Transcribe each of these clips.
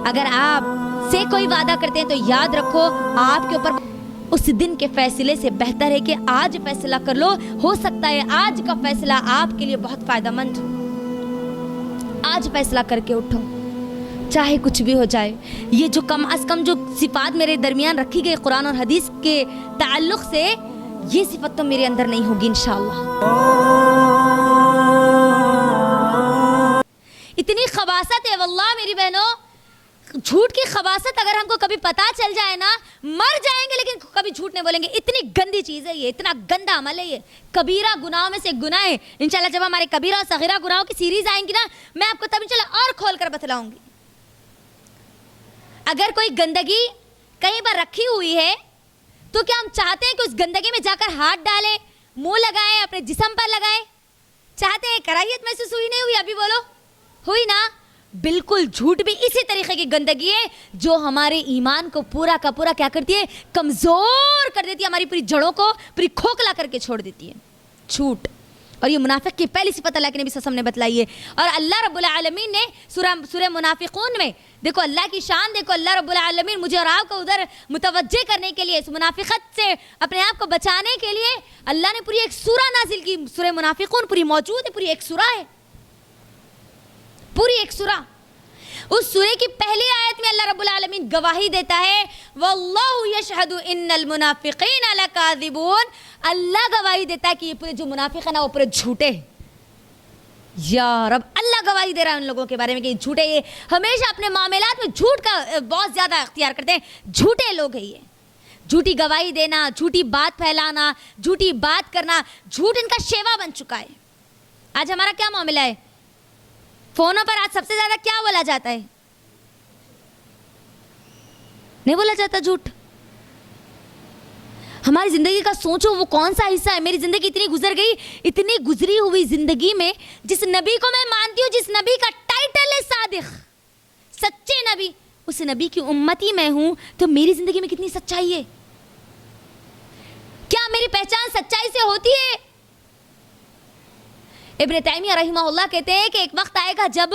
اگر آپ سے کوئی وعدہ کرتے ہیں تو یاد رکھو آپ کے اوپر اس دن کے فیصلے سے بہتر ہے کہ آج فیصلہ کر لو. ہو سکتا ہے آج کا فیصلہ آپ کے لیے بہت فائدہ مند ہو. آج فیصلہ کر کے اٹھو چاہے کچھ بھی ہو جائے. یہ جو کم از کم جو صفات میرے درمیان رکھی گئی قرآن اور حدیث کے تعلق سے, یہ صفت تو میرے اندر نہیں ہوگی انشاءاللہ. اتنی خباثت ہے واللہ میری بہنوں, جھوٹ کی خباثت اگر ہم کو کبھی پتا چل جائے نا مر جائیں گے لیکن کبھی جھوٹ نہیں بولیں گے. اتنی گندی چیز ہے یہ, اتنا گندا عمل ہے یہ. کبیرہ گناہوں میں سے گناہ ہے. انشاءاللہ جب ہمارے کبیرہ اور صغیرہ گناہوں کی سیریز آئیں گی نا میں آپ کو تب انشاءاللہ اور کھول کر بتلاؤں گی. اگر کوئی گندگی کہیں پر رکھی ہوئی ہے تو کیا ہم چاہتے ہیں کہ اس گندگی میں جا کر ہاتھ ڈالیں, منہ لگائیں, اپنے جسم پر لگائیں؟ چاہتے ہیں؟ کراہیت محسوس ہوئی نہیں ہوئی؟ ابھی بولو ہوئی نا. بالکل جھوٹ بھی اسی طریقے کی گندگی ہے جو ہمارے ایمان کو پورا کا پورا کیا کرتی ہے, کمزور کر دیتی ہے, ہماری پوری جڑوں کو پوری کھوکھلا کر کے چھوڑ دیتی ہے جھوٹ. اور یہ منافق کی پہلی صفت اللہ کے نبی صلی اللہ علیہ وسلم نے بتلائی ہے. اور اللہ رب العالمین نے سورہ منافقون میں دیکھو اللہ کی شان دیکھو. اللہ رب العالمین مجھے اور آپ کو ادھر متوجہ کرنے کے لیے, اس منافقت سے اپنے آپ کو بچانے کے لیے اللہ نے پوری ایک سورہ نازل کی. سورہ منافقون پوری موجود ہے, پوری ایک سورہ ہے, پوری ایک سورہ. اس سورے کی پہلی آیت میں اللہ رب العالمین گواہی دیتا ہے واللہ یشہد ان المنافقین لکاذبون. اللہ گواہی دیتا ہے کہ یہ پورے جو منافق ہیں نا وہ پورے جھوٹے. یا رب, اللہ گواہی دے رہا ہے ان لوگوں کے بارے میں کہ یہ جھوٹے, یہ ہمیشہ اپنے معاملات میں جھوٹ کا بہت زیادہ اختیار کرتے ہیں. جھوٹے لوگ ہیں یہ. جھوٹی گواہی دینا, جھوٹی بات پھیلانا, جھوٹی بات کرنا, جھوٹ ان کا شیوا بن چکا ہے. آج ہمارا کیا معاملہ ہے؟ فونوں پر آج سب سے زیادہ کیا بولا جاتا ہے؟ نہیں بولا جاتا جھوٹ. ہماری زندگی کا سوچو وہ کون سا حصہ ہے. میری زندگی اتنی گزر گئی, اتنی گزری ہوئی زندگی میں جس نبی کو میں مانتی ہوں, جس نبی کا ٹائٹل ہے صادق, سچے نبی, اس نبی کی امتی میں ہوں, تو میری زندگی میں کتنی سچائی ہے. کیا میری پہچان سچائی سے ہوتی ہے؟ ابن تیمیہ رحمہ اللہ کہتے ہیں کہ ایک وقت آئے گا جب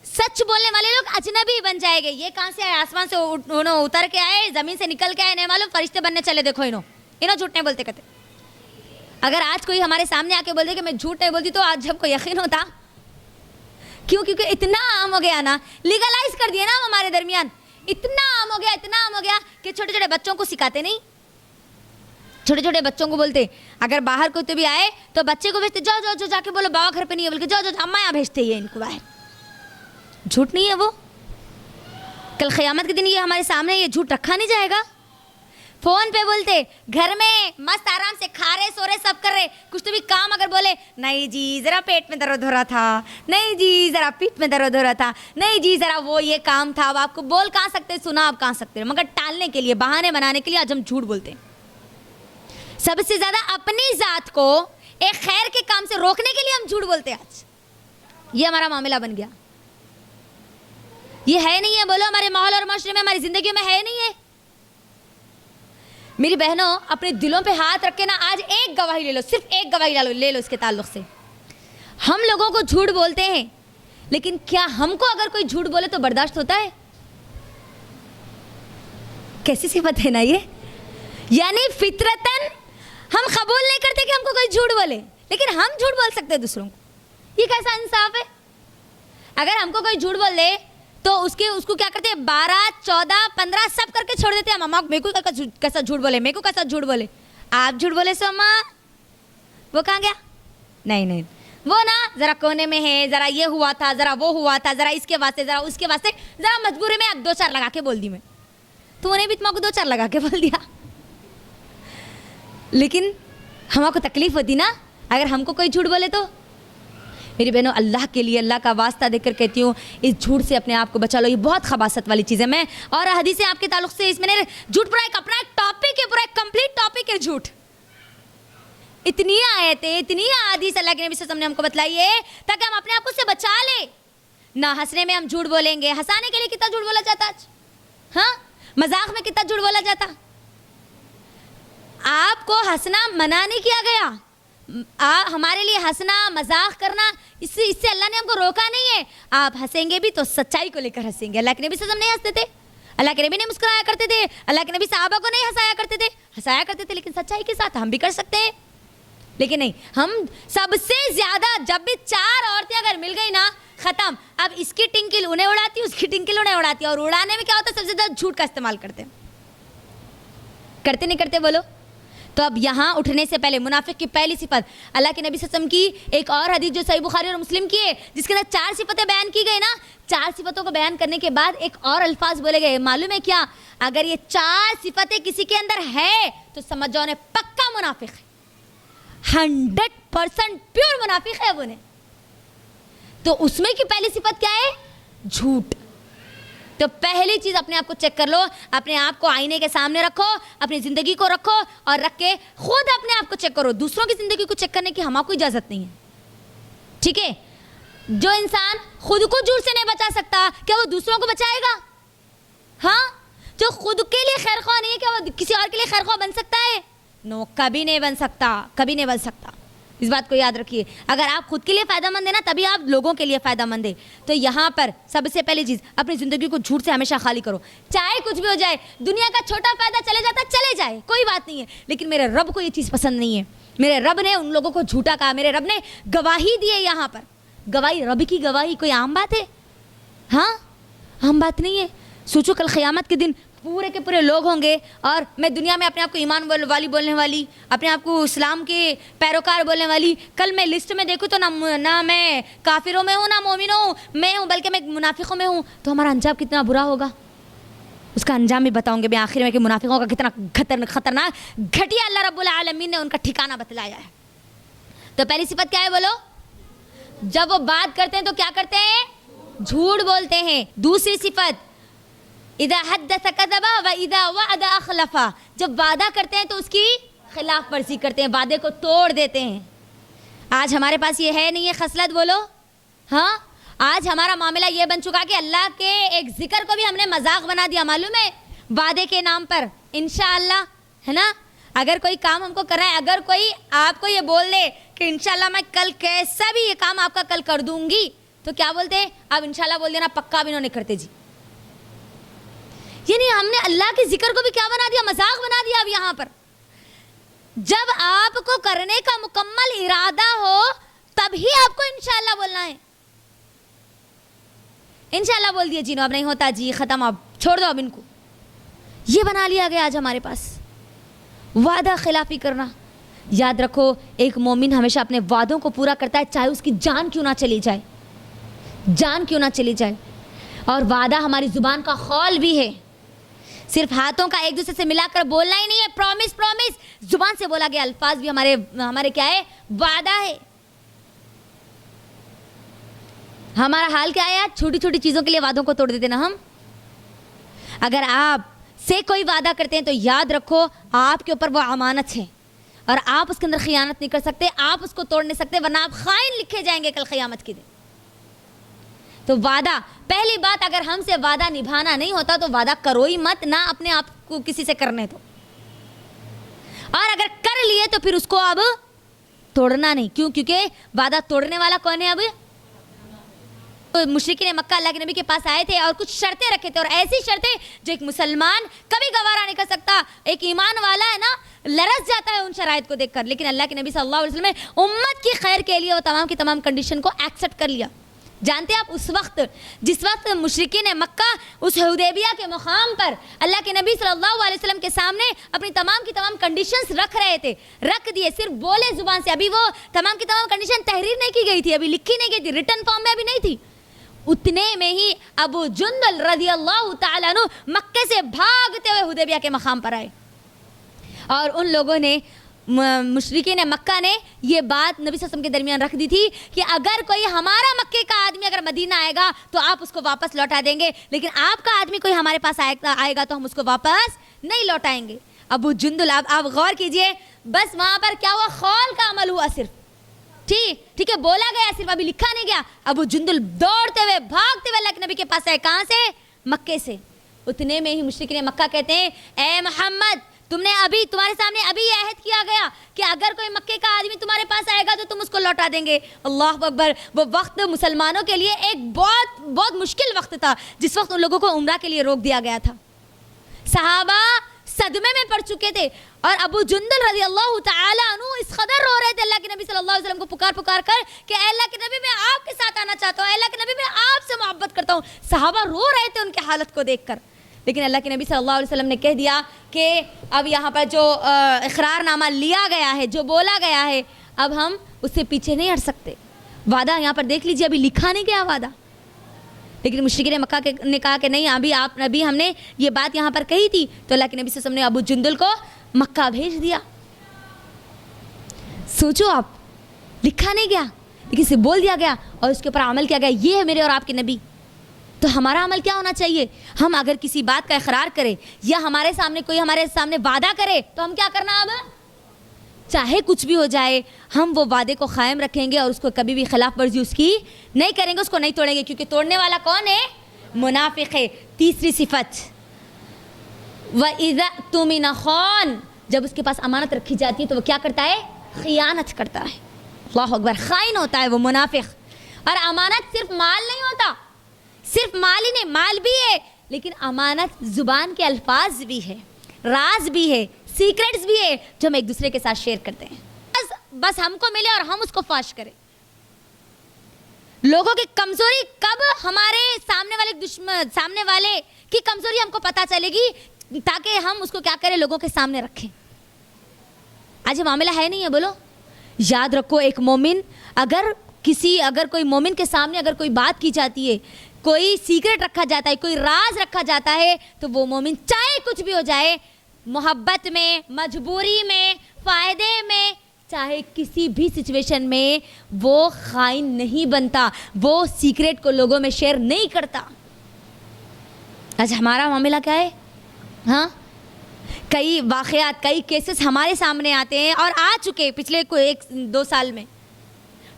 سچ بولنے والے لوگ اجنبی بن جائے گے. یہ کہاں سے آئے؟ آسمان سے اتر کے آئے, زمین سے نکل کے آئے, نہیں معلوم, فرشتے بننے چلے. دیکھو انہوں جھوٹ نہیں بولتے کہتے. اگر آج کوئی ہمارے سامنے آ کے بول دے کہ میں جھوٹ نہیں بولتی تو آج ہم کو یقین ہوتا. کیوں؟ کیونکہ اتنا عام ہو گیا نا, لیگلائز کر دیا نا ہمارے درمیان. اتنا عام ہو گیا, اتنا عام ہو گیا کہ چھوٹے چھوٹے بچوں کو سکھاتے نہیں. چھوٹے چھوٹے بچوں کو بولتے اگر باہر کوئی تو بھی آئے تو بچے کو بھیجتے, جاؤ جاؤ جاؤ جا کے بولو بابا گھر پہ نہیں ہے, بلکہ جاؤ جاؤ اماں یہاں بھیجتے ہی ان کو باہر. جھوٹ نہیں ہے وہ؟ کل قیامت کے دن یہ ہمارے سامنے یہ جھوٹ رکھا نہیں جائے گا. فون پہ بولتے گھر میں مست آرام سے کھا رہے سو رہے سب کر رہے, کچھ تو بھی کام اگر بولے, نہیں جی ذرا پیٹ میں درد ہو رہا تھا, نہیں جی ذرا پیٹ میں درد ہو رہا تھا, نہیں جی ذرا وہ یہ کام تھا. اب آپ کو بول کہاں سکتے, سنا آپ کہاں سکتے, مگر ٹالنے کے لیے, بہانے بنانے کے لیے آج ہم جھوٹ بولتے ہیں. سب سے زیادہ اپنی ذات کو ایک خیر کے کام سے روکنے کے لیے ہم جھوٹ بولتے ہیں. آج یہ ہمارا معاملہ بن گیا. یہ ہے نہیں ہے؟ بولو ہمارے ماحول اور معاشرے میں, ہماری زندگی میں ہے نہیں ہے؟ میری بہنوں اپنے دلوں پہ ہاتھ رکھ کے نا آج ایک گواہی لے لو, صرف ایک گواہی لے لو اس کے تعلق سے. ہم لوگوں کو جھوٹ بولتے ہیں, لیکن کیا ہم کو اگر کوئی جھوٹ بولے تو برداشت ہوتا ہے؟ کیسی صفت ہے نا یہ. یعنی فطرتاً ہم قبول نہیں کرتے کہ ہم کو کوئی جھوٹ بولے, لیکن ہم جھوٹ بول سکتے ہیں دوسروں کو. یہ کیسا انصاف ہے؟ اگر ہم کو کوئی جھوٹ بول دے تو اس کو کیا کرتے ہیں, 12, 14, 15 سب کر کے چھوڑ دیتے ہیں. ماما میرے کو کیسا جھوٹ بولے, میرے کو کیسا جھوٹ بولے. آپ جھوٹ بولے سو ماں وہ کہاں گیا؟ نہیں وہ نا ذرا کونے میں ہے, ذرا یہ ہوا تھا, ذرا وہ ہوا تھا, ذرا اس کے واسطے, ذرا اس کے واسطے, ذرا مجبوری میں اب 2-4 لگا کے بول دی میں, تو انہیں بھی تمہیں کو 2-4 لگا کے بول دیا. لیکن ہمارے کو تکلیف ہوتی نا اگر ہم کو کوئی جھوٹ بولے تو. میری بہنوں اللہ کے لیے, اللہ کا واسطہ دے کر کہتی ہوں, اس جھوٹ سے اپنے آپ کو بچا لو. یہ بہت خباثت والی چیز ہے. میں اور حدیثیں آپ کے تعلق سے اس میں نے جھوٹ پورا ایک اپنا ایک ٹاپک ہے, پورا ایک کمپلیٹ ٹاپک ہے جھوٹ. اتنی آیتیں, اتنی احادیث اللہ کے نبی صلی اللہ علیہ وسلم نے ہم کو بتلائی ہے تاکہ ہم اپنے آپ کو سے بچا لیں. نہ ہنسنے میں ہم جھوٹ بولیں گے. ہنسانے کے لیے کتنا جھوٹ بولا جاتا آج, ہاں مذاق میں کتنا جھوٹ بولا جاتا. آپ کو ہنسنا منع نہیں کیا گیا, ہمارے لیے ہنسنا مذاق کرنا اس سے اللہ نے ہم کو روکا نہیں ہے. آپ ہنسیں گے بھی تو سچائی کو لے کر ہنسیں گے. اللہ کے نبی صلی اللہ علیہ وسلم نہیں ہنستے تھے, اللہ کے نبی نہیں مسکرایا کرتے تھے, اللہ کے نبی صحابہ کو نہیں ہنسایا کرتے تھے لیکن سچائی کے ساتھ. ہم بھی کر سکتے ہیں لیکن نہیں, ہم سب سے زیادہ جب بھی 4 عورتیں اگر مل گئی نا ختم. اب اس کی ٹنکل انہیں اڑاتی, اس کی ٹنکل انہیں اڑاتی, اور اڑانے میں کیا ہوتا ہے سب سے زیادہ جھوٹ کا استعمال کرتے نہیں کرتے بولو. تو اب یہاں اٹھنے سے پہلے منافق کی پہلی صفت اللہ کے نبی صلی اللہ علیہ وسلم کی ایک اور حدیث جو صحیح بخاری اور مسلم کی ہے جس کے اندر 4 صفتیں بیان کی گئی نا, 4 صفتوں کو بیان کرنے کے بعد ایک اور الفاظ بولے گئے. معلوم ہے کیا؟ اگر یہ 4 صفتیں کسی کے اندر ہے تو سمجھ جاؤ انہیں پکا منافق ہے, 100% پیور منافق ہے وہ نے. تو اس میں کی پہلی صفت کیا ہے؟ جھوٹ. تو پہلی چیز اپنے آپ کو چیک کر لو, اپنے آپ کو آئینے کے سامنے رکھو, اپنی زندگی کو رکھو اور رکھ کے خود اپنے آپ کو چیک کرو. دوسروں کی زندگی کو چیک کرنے کی ہمارے کو اجازت نہیں ہے, ٹھیک ہے؟ جو انسان خود کو جھوٹ سے نہیں بچا سکتا کیا وہ دوسروں کو بچائے گا؟ ہاں, جو خود کے لیے خیر خواہ نہیں ہے کیا وہ کسی اور کے لیے خیر خواہ بن سکتا ہے؟ نو, کبھی نہیں بن سکتا, کبھی نہیں بن سکتا. اس بات کو یاد رکھیے, اگر آپ خود کے لیے فائدہ مند ہیں نا تبھی آپ لوگوں کے لیے فائدہ مند ہیں. تو یہاں پر سب سے پہلی چیز اپنی زندگی کو جھوٹ سے ہمیشہ خالی کرو. چاہے کچھ بھی ہو جائے, دنیا کا چھوٹا فائدہ چلے جاتا چلے جائے, کوئی بات نہیں ہے, لیکن میرے رب کو یہ چیز پسند نہیں ہے. میرے رب نے ان لوگوں کو جھوٹا کہا, میرے رب نے گواہی دی ہے. یہاں پر گواہی, رب کی گواہی کوئی عام بات ہے؟ ہاں, عام بات نہیں ہے. سوچو کل قیامت کے دن پورے کے پورے لوگ ہوں گے اور میں دنیا میں اپنے آپ کو ایمان والی بولنے والی, اپنے آپ کو اسلام کے پیروکار بولنے والی, کل میں لسٹ میں دیکھوں تو نہ میں کافروں میں ہوں نہ مومنوں میں ہوں بلکہ میں منافقوں میں ہوں, تو ہمارا انجام کتنا برا ہوگا. اس کا انجام بھی بتاؤں گے میں آخر میں کہ منافقوں کا کتنا خطرناک گھٹیا اللہ رب العالمین نے ان کا ٹھکانہ بتلایا ہے. تو پہلی صفت کیا ہے بولو؟ جب وہ بات کرتے ہیں تو کیا کرتے ہیں؟ جھوٹ بولتے ہیں. دوسری صفت اذا حدث کذب واذا وعد اخلف, جب وعدہ کرتے ہیں تو اس کی خلاف ورزی کرتے ہیں, وعدے کو توڑ دیتے ہیں. آج ہمارے پاس یہ ہے نہیں ہے خصلت بولو. ہاں, آج ہمارا معاملہ یہ بن چکا کہ اللہ کے ایک ذکر کو بھی ہم نے مذاق بنا دیا, معلوم ہے, وعدے کے نام پر. انشاءاللہ ہے نا, اگر کوئی کام ہم کو کرنا ہے, اگر کوئی آپ کو یہ بول دے کہ انشاءاللہ میں کل کیسا بھی یہ کام آپ کا کل کر دوں گی, تو کیا بولتے ہیں؟ اب انشاءاللہ بول دینا, پکا بھی انہوں نے کرتے جی. یعنی ہم نے اللہ کے ذکر کو بھی کیا بنا دیا؟ مذاق بنا دیا. اب یہاں پر جب آپ کو کرنے کا مکمل ارادہ ہو تب ہی آپ کو انشاءاللہ بولنا ہے. انشاءاللہ بول دیا جی, نو اب نہیں ہوتا جی, ختم, اب چھوڑ دو اب ان کو. یہ بنا لیا گیا آج ہمارے پاس, وعدہ خلافی کرنا. یاد رکھو ایک مومن ہمیشہ اپنے وعدوں کو پورا کرتا ہے, چاہے اس کی جان کیوں نہ چلی جائے, جان کیوں نہ چلی جائے. اور وعدہ ہماری زبان کا خول بھی ہے, صرف ہاتھوں کا ایک دوسرے سے ملا کر بولنا ہی نہیں ہے. پرومس زبان سے بولا گیا الفاظ بھی ہمارے کیا ہے؟ وعدہ ہے. ہمارا حال کیا ہے؟ چھوٹی چھوٹی چیزوں کے لیے وعدوں کو توڑ دیتے نا ہم. اگر آپ سے کوئی وعدہ کرتے ہیں تو یاد رکھو آپ کے اوپر وہ امانت ہے اور آپ اس کے اندر خیانت نہیں کر سکتے, آپ اس کو توڑ نہیں سکتے, ورنہ آپ خائن لکھے جائیں گے کل قیامت کے دن. تو وعدہ, پہلی بات, اگر ہم سے وعدہ نبھانا نہیں ہوتا تو وعدہ کرو ہی مت, نہ اپنے آپ کو کسی سے کرنے دو. اور اگر کر لیے تو پھر اس کو اب توڑنا نہیں. کیوں؟ کیونکہ وعدہ توڑنے والا کون ہے؟ اب مشرکین مکہ اللہ کے نبی کے پاس آئے تھے اور کچھ شرطیں رکھے تھے, اور ایسی شرطیں جو ایک مسلمان کبھی گوارا نہیں کر سکتا. ایک ایمان والا ہے نا لرز جاتا ہے ان شرائط کو دیکھ کر, لیکن اللہ کے نبی صلی اللہ علیہ وسلم نے امت کی خیر کے لیے وہ تمام کی تمام کنڈیشن کو ایکسیپٹ کر لیا. جانتے ہیں آپ اس وقت جس وقت مشرکین مکہ اس حدیبیہ کے مقام پر اللہ کے نبی صلی اللہ علیہ وسلم کے سامنے اپنی تمام کی تمام کنڈیشنز رکھ رہے تھے, رکھ دیے, صرف بولے زبان سے. ابھی وہ تمام کی تمام کنڈیشن تحریر نہیں کی گئی تھی, ابھی لکھی نہیں گئی تھی, ریٹن فارم میں ابھی نہیں تھی. اتنے میں ہی ابو جندل رضی اللہ تعالیٰ عنہ مکے سے بھاگتے ہوئے حدیبیہ کے مقام پر آئے, اور ان لوگوں نے مشرکین مکہ نے یہ بات نبی صلی اللہ علیہ وسلم کے درمیان رکھ دی تھی کہ اگر کوئی ہمارا مکے کا آدمی اگر مدینہ آئے گا تو آپ اس کو واپس لوٹا دیں گے, لیکن آپ کا آدمی کوئی ہمارے پاس آئے گا تو ہم اس کو واپس نہیں لوٹائیں گے. ابو جندل, آپ غور کیجئے, بس وہاں پر کیا ہوا؟ خول کا عمل ہوا صرف. ٹھیک ہے, بولا گیا صرف, ابھی لکھا نہیں گیا. ابو جندل دوڑتے ہوئے بھاگتے ہوئے اللہ کے نبی کے پاس آئے. کہاں سے؟ مکے سے. اتنے میں ہی مشرکین مکہ کہتے ہیں, اے محمد تم نے ابھی تمہارے سامنے ابھی یہ عہد کیا گیا کہ اگر کوئی مکے کا آدمی تمہارے پاس آئے گا تو تم اس کو لوٹا دیں گے. اللہ اکبر. وہ وقت مسلمانوں کے لیے ایک بہت بہت مشکل وقت تھا جس وقت ان لوگوں کو عمرہ کے لیے روک دیا گیا تھا. صحابہ صدمے میں پڑ چکے تھے اور ابو جندل رضی اللہ تعالی عنہ اس قدر رو رہے تھے اللہ کے نبی صلی اللہ علیہ وسلم کو پکار کر کہ اے اللہ کے نبی میں آپ کے ساتھ آنا چاہتا ہوں, اے اللہ کے نبی میں آپ سے محبت کرتا ہوں. صحابہ رو رہے تھے ان کی حالت کو دیکھ کر. لیکن اللہ کے نبی صلی اللہ علیہ وسلم نے کہہ دیا کہ اب یہاں پر جو اقرار نامہ لیا گیا ہے, جو بولا گیا ہے, اب ہم اس سے پیچھے نہیں ہٹ سکتے. وعدہ یہاں پر دیکھ لیجیے, ابھی لکھا نہیں گیا وعدہ. لیکن مشرکین مکہ نے کہا کہ نہیں, ابھی ہم نے یہ بات یہاں پر کہی تھی. تو اللہ کے نبی صلی اللہ علیہ وسلم نے ابو جندل کو مکہ بھیج دیا. سوچو آپ, لکھا نہیں گیا لیکن اسے بول دیا گیا اور اس کے اوپر عمل کیا گیا. یہ ہے میرے اور آپ کے نبی. تو ہمارا عمل کیا ہونا چاہیے؟ ہم اگر کسی بات کا اقرار کریں یا ہمارے سامنے وعدہ کرے تو ہم کیا کرنا, اب چاہے کچھ بھی ہو جائے ہم وہ وعدے کو قائم رکھیں گے اور اس کو کبھی بھی خلاف ورزی اس کی نہیں کریں گے, اس کو نہیں توڑیں گے. کیونکہ توڑنے والا کون ہے؟ منافق ہے. تیسری صفت, وَإِذَا اؤْتُمِنَ خَانَ, جب اس کے پاس امانت رکھی جاتی ہے تو وہ کیا کرتا ہے؟ خیانت کرتا ہے. اللہ اکبر. خائن ہوتا ہے وہ منافق. اور امانت صرف مال نہیں ہوتا, صرف مال ہی نہیں, مال بھی ہے لیکن امانت زبان کے الفاظ بھی ہے, راز بھی ہے, سیکرٹس بھی ہے جو ہم ایک دوسرے کے ساتھ شیئر کرتے ہیں. بس ہم کو ملے اور ہم اس کو فاش کریں. لوگوں کی کمزوری کب ہمارے سامنے والے کی کمزوری ہم کو پتہ چلے گی تاکہ ہم اس کو کیا کریں, لوگوں کے سامنے رکھیں. آج یہ معاملہ ہے نہیں ہے, بولو. یاد رکھو, ایک مومن اگر کوئی مومن کے سامنے اگر کوئی بات کی جاتی ہے, کوئی سیکرٹ رکھا جاتا ہے, کوئی راز رکھا جاتا ہے, تو وہ مومن چاہے کچھ بھی ہو جائے, محبت میں, مجبوری میں, فائدے میں, چاہے کسی بھی سچویشن میں, وہ خائن نہیں بنتا, وہ سیکرٹ کو لوگوں میں شیئر نہیں کرتا. آج ہمارا معاملہ کیا ہے؟ ہاں, کئی واقعات, کئی کیسز ہمارے سامنے آتے ہیں اور آ چکے پچھلے کوئی 1-2 سال میں.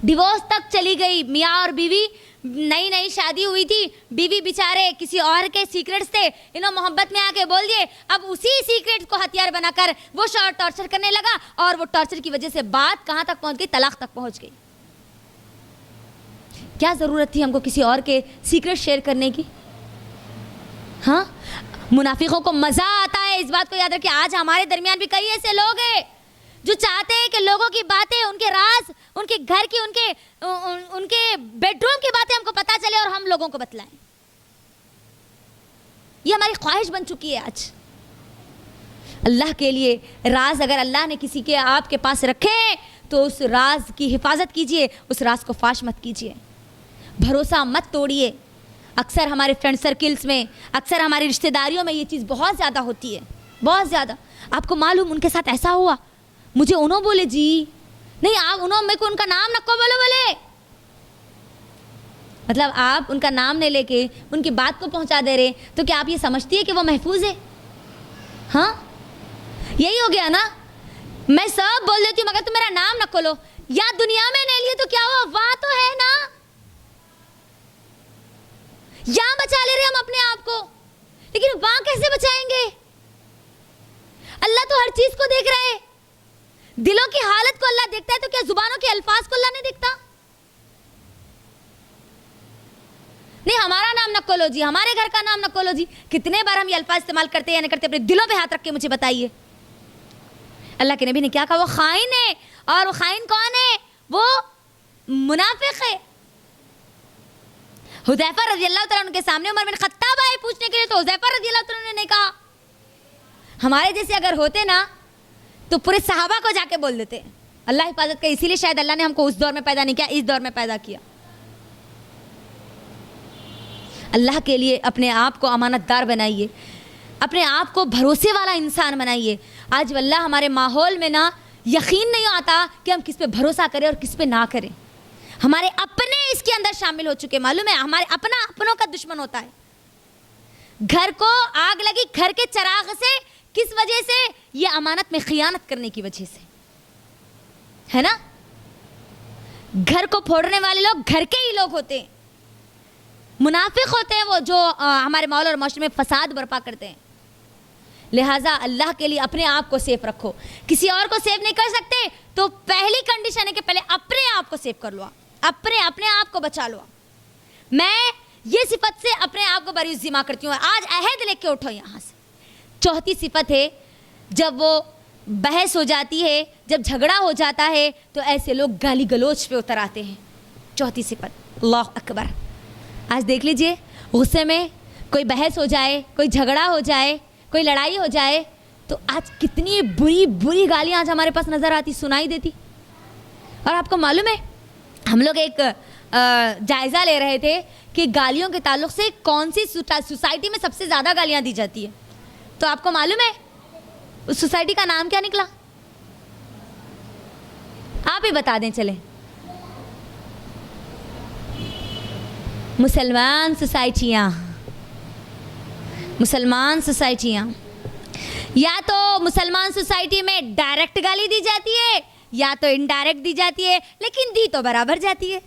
ڈیورس تک چلی گئی, میاں اور بیوی, نئی شادی ہوئی تھی, بیوی بیچارے کسی اور کے سیکرٹس تھے, انہوں محبت میں آ کے بول دیے, اب اسی سیکرٹ کو ہتھیار بنا کر وہ شوہر ٹارچر کرنے لگا اور وہ ٹارچر کی وجہ سے بات کہاں تک پہنچ گئی؟ طلاق تک پہنچ گئی. کیا ضرورت تھی ہم کو کسی اور کے سیکرٹ شیئر کرنے کی؟ ہاں, منافقوں کو مزہ آتا ہے, اس بات کو یاد رکھیں. آج ہمارے درمیان بھی کئی ایسے لوگ ہیں جو چاہتے ہیں کہ لوگوں کی باتیں, ان کے راز, ان کے گھر کی, ان کے بیڈ روم کی باتیں ہم کو پتہ چلے اور ہم لوگوں کو بتلائیں. یہ ہماری خواہش بن چکی ہے آج. اللہ کے لیے راز اگر اللہ نے کسی کے آپ کے پاس رکھے تو اس راز کی حفاظت کیجئے, اس راز کو فاش مت کیجئے, بھروسہ مت توڑیے. اکثر ہمارے فرینڈ سرکلز میں, اکثر ہماری رشتہ داریوں میں یہ چیز بہت زیادہ ہوتی ہے, بہت زیادہ. آپ کو معلوم ان کے ساتھ ایسا ہوا, مجھے انہوں بولے, جی نہیں آپ انہوں میرے کو ان کا نام نکو بولے. مطلب آپ ان کا نام نہیں لے کے ان کی بات کو پہنچا دے رہے, تو کیا آپ یہ سمجھتی ہے کہ وہ محفوظ ہے؟ ہاں, یہی ہو گیا نا. میں سب بول دیتی ہوں مگر تم میرا نام نہ کھولو. یا دنیا میں نہیں لیے تو کیا ہوا, وہاں تو ہے نا. یہاں بچا لے رہے ہم اپنے آپ کو, لیکن وہاں کیسے بچائیں گے؟ اللہ تو ہر چیز کو دیکھ رہا ہے. دلوں کی حالت کو اللہ دیکھتا ہے, تو کیا زبانوں کے الفاظ کو اللہ نہیں دیکھتا؟ نہیں ہمارا نام نہ کھولو جی, ہمارے گھر کا نام نہ کھولو جی. کتنے بار ہم یہ الفاظ استعمال کرتے ہیں یا نہیں کرتے؟ اپنے دلوں پہ ہاتھ رکھ کے مجھے بتائیے. اللہ کے نبی نے کیا کہا؟ وہ خائن ہے. اور وہ خائن کون ہے؟ وہ منافق ہے. حذیفہ رضی اللہ تعالیٰ عنہ کے سامنے عمر بن خطاب آئے پوچھنے کے لیے, تو حذیفہ رضی اللہ تعالیٰ عنہ نے کہا, ہمارے جیسے اگر ہوتے نا تو پورے صحابہ کو جا کے بول دیتے. اللہ حفاظت کرے, اسی لیے شاید اللہ نے ہم کو اس دور میں پیدا نہیں کیا, اس دور میں پیدا کیا. اللہ کے لیے اپنے آپ کو امانت دار بنائیے, اپنے آپ کو بھروسے والا انسان بنائیے. آج واللہ ہمارے ماحول میں نا یقین نہیں آتا کہ ہم کس پہ بھروسہ کریں اور کس پہ نہ کریں. ہمارے اپنے اس کے اندر شامل ہو چکے. معلوم ہے ہمارے اپنوں کا دشمن ہوتا ہے. گھر کو آگ لگی گھر کے چراغ سے, کس وجہ سے؟ یہ امانت میں خیانت کرنے کی وجہ سے, ہے نا. گھر کو پھوڑنے والے لوگ گھر کے ہی لوگ ہوتے ہیں, منافق ہوتے ہیں وہ جو ہمارے ماحول اور معاشرے میں فساد برپا کرتے ہیں. لہٰذا اللہ کے لیے اپنے آپ کو سیف رکھو. کسی اور کو سیف نہیں کر سکتے تو پہلی کنڈیشن ہے کہ پہلے اپنے آپ کو سیف کر لو, اپنے آپ کو بچا لو. میں یہ صفت سے اپنے آپ کو بری ذمہ کرتی ہوں. آج عہد لے کے اٹھو یہاں سے. چوتھی صفت ہے جب وہ بحث ہو جاتی ہے, جب جھگڑا ہو جاتا ہے تو ایسے لوگ گالی گلوچ پہ اتر آتے ہیں. چوتھی صفت, اللہ اکبر. آج دیکھ لیجئے غصے میں کوئی بحث ہو جائے, کوئی جھگڑا ہو جائے, کوئی لڑائی ہو جائے تو آج کتنی بری بری گالیاں آج ہمارے پاس نظر آتی, سنائی دیتی. اور آپ کو معلوم ہے ہم لوگ ایک جائزہ لے رہے تھے کہ گالیوں کے تعلق سے کون سی سوسائٹی میں سب سے زیادہ گالیاں دی جاتی ہے. تو آپ کو معلوم ہے اس سوسائٹی کا نام کیا نکلا؟ آپ ہی بتا دیں چلیں. مسلمان سوسائٹیاں. مسلمان سوسائٹیاں یا تو مسلمان سوسائٹی میں ڈائریکٹ گالی دی جاتی ہے یا تو انڈائریکٹ دی جاتی ہے, لیکن دی تو برابر جاتی ہے.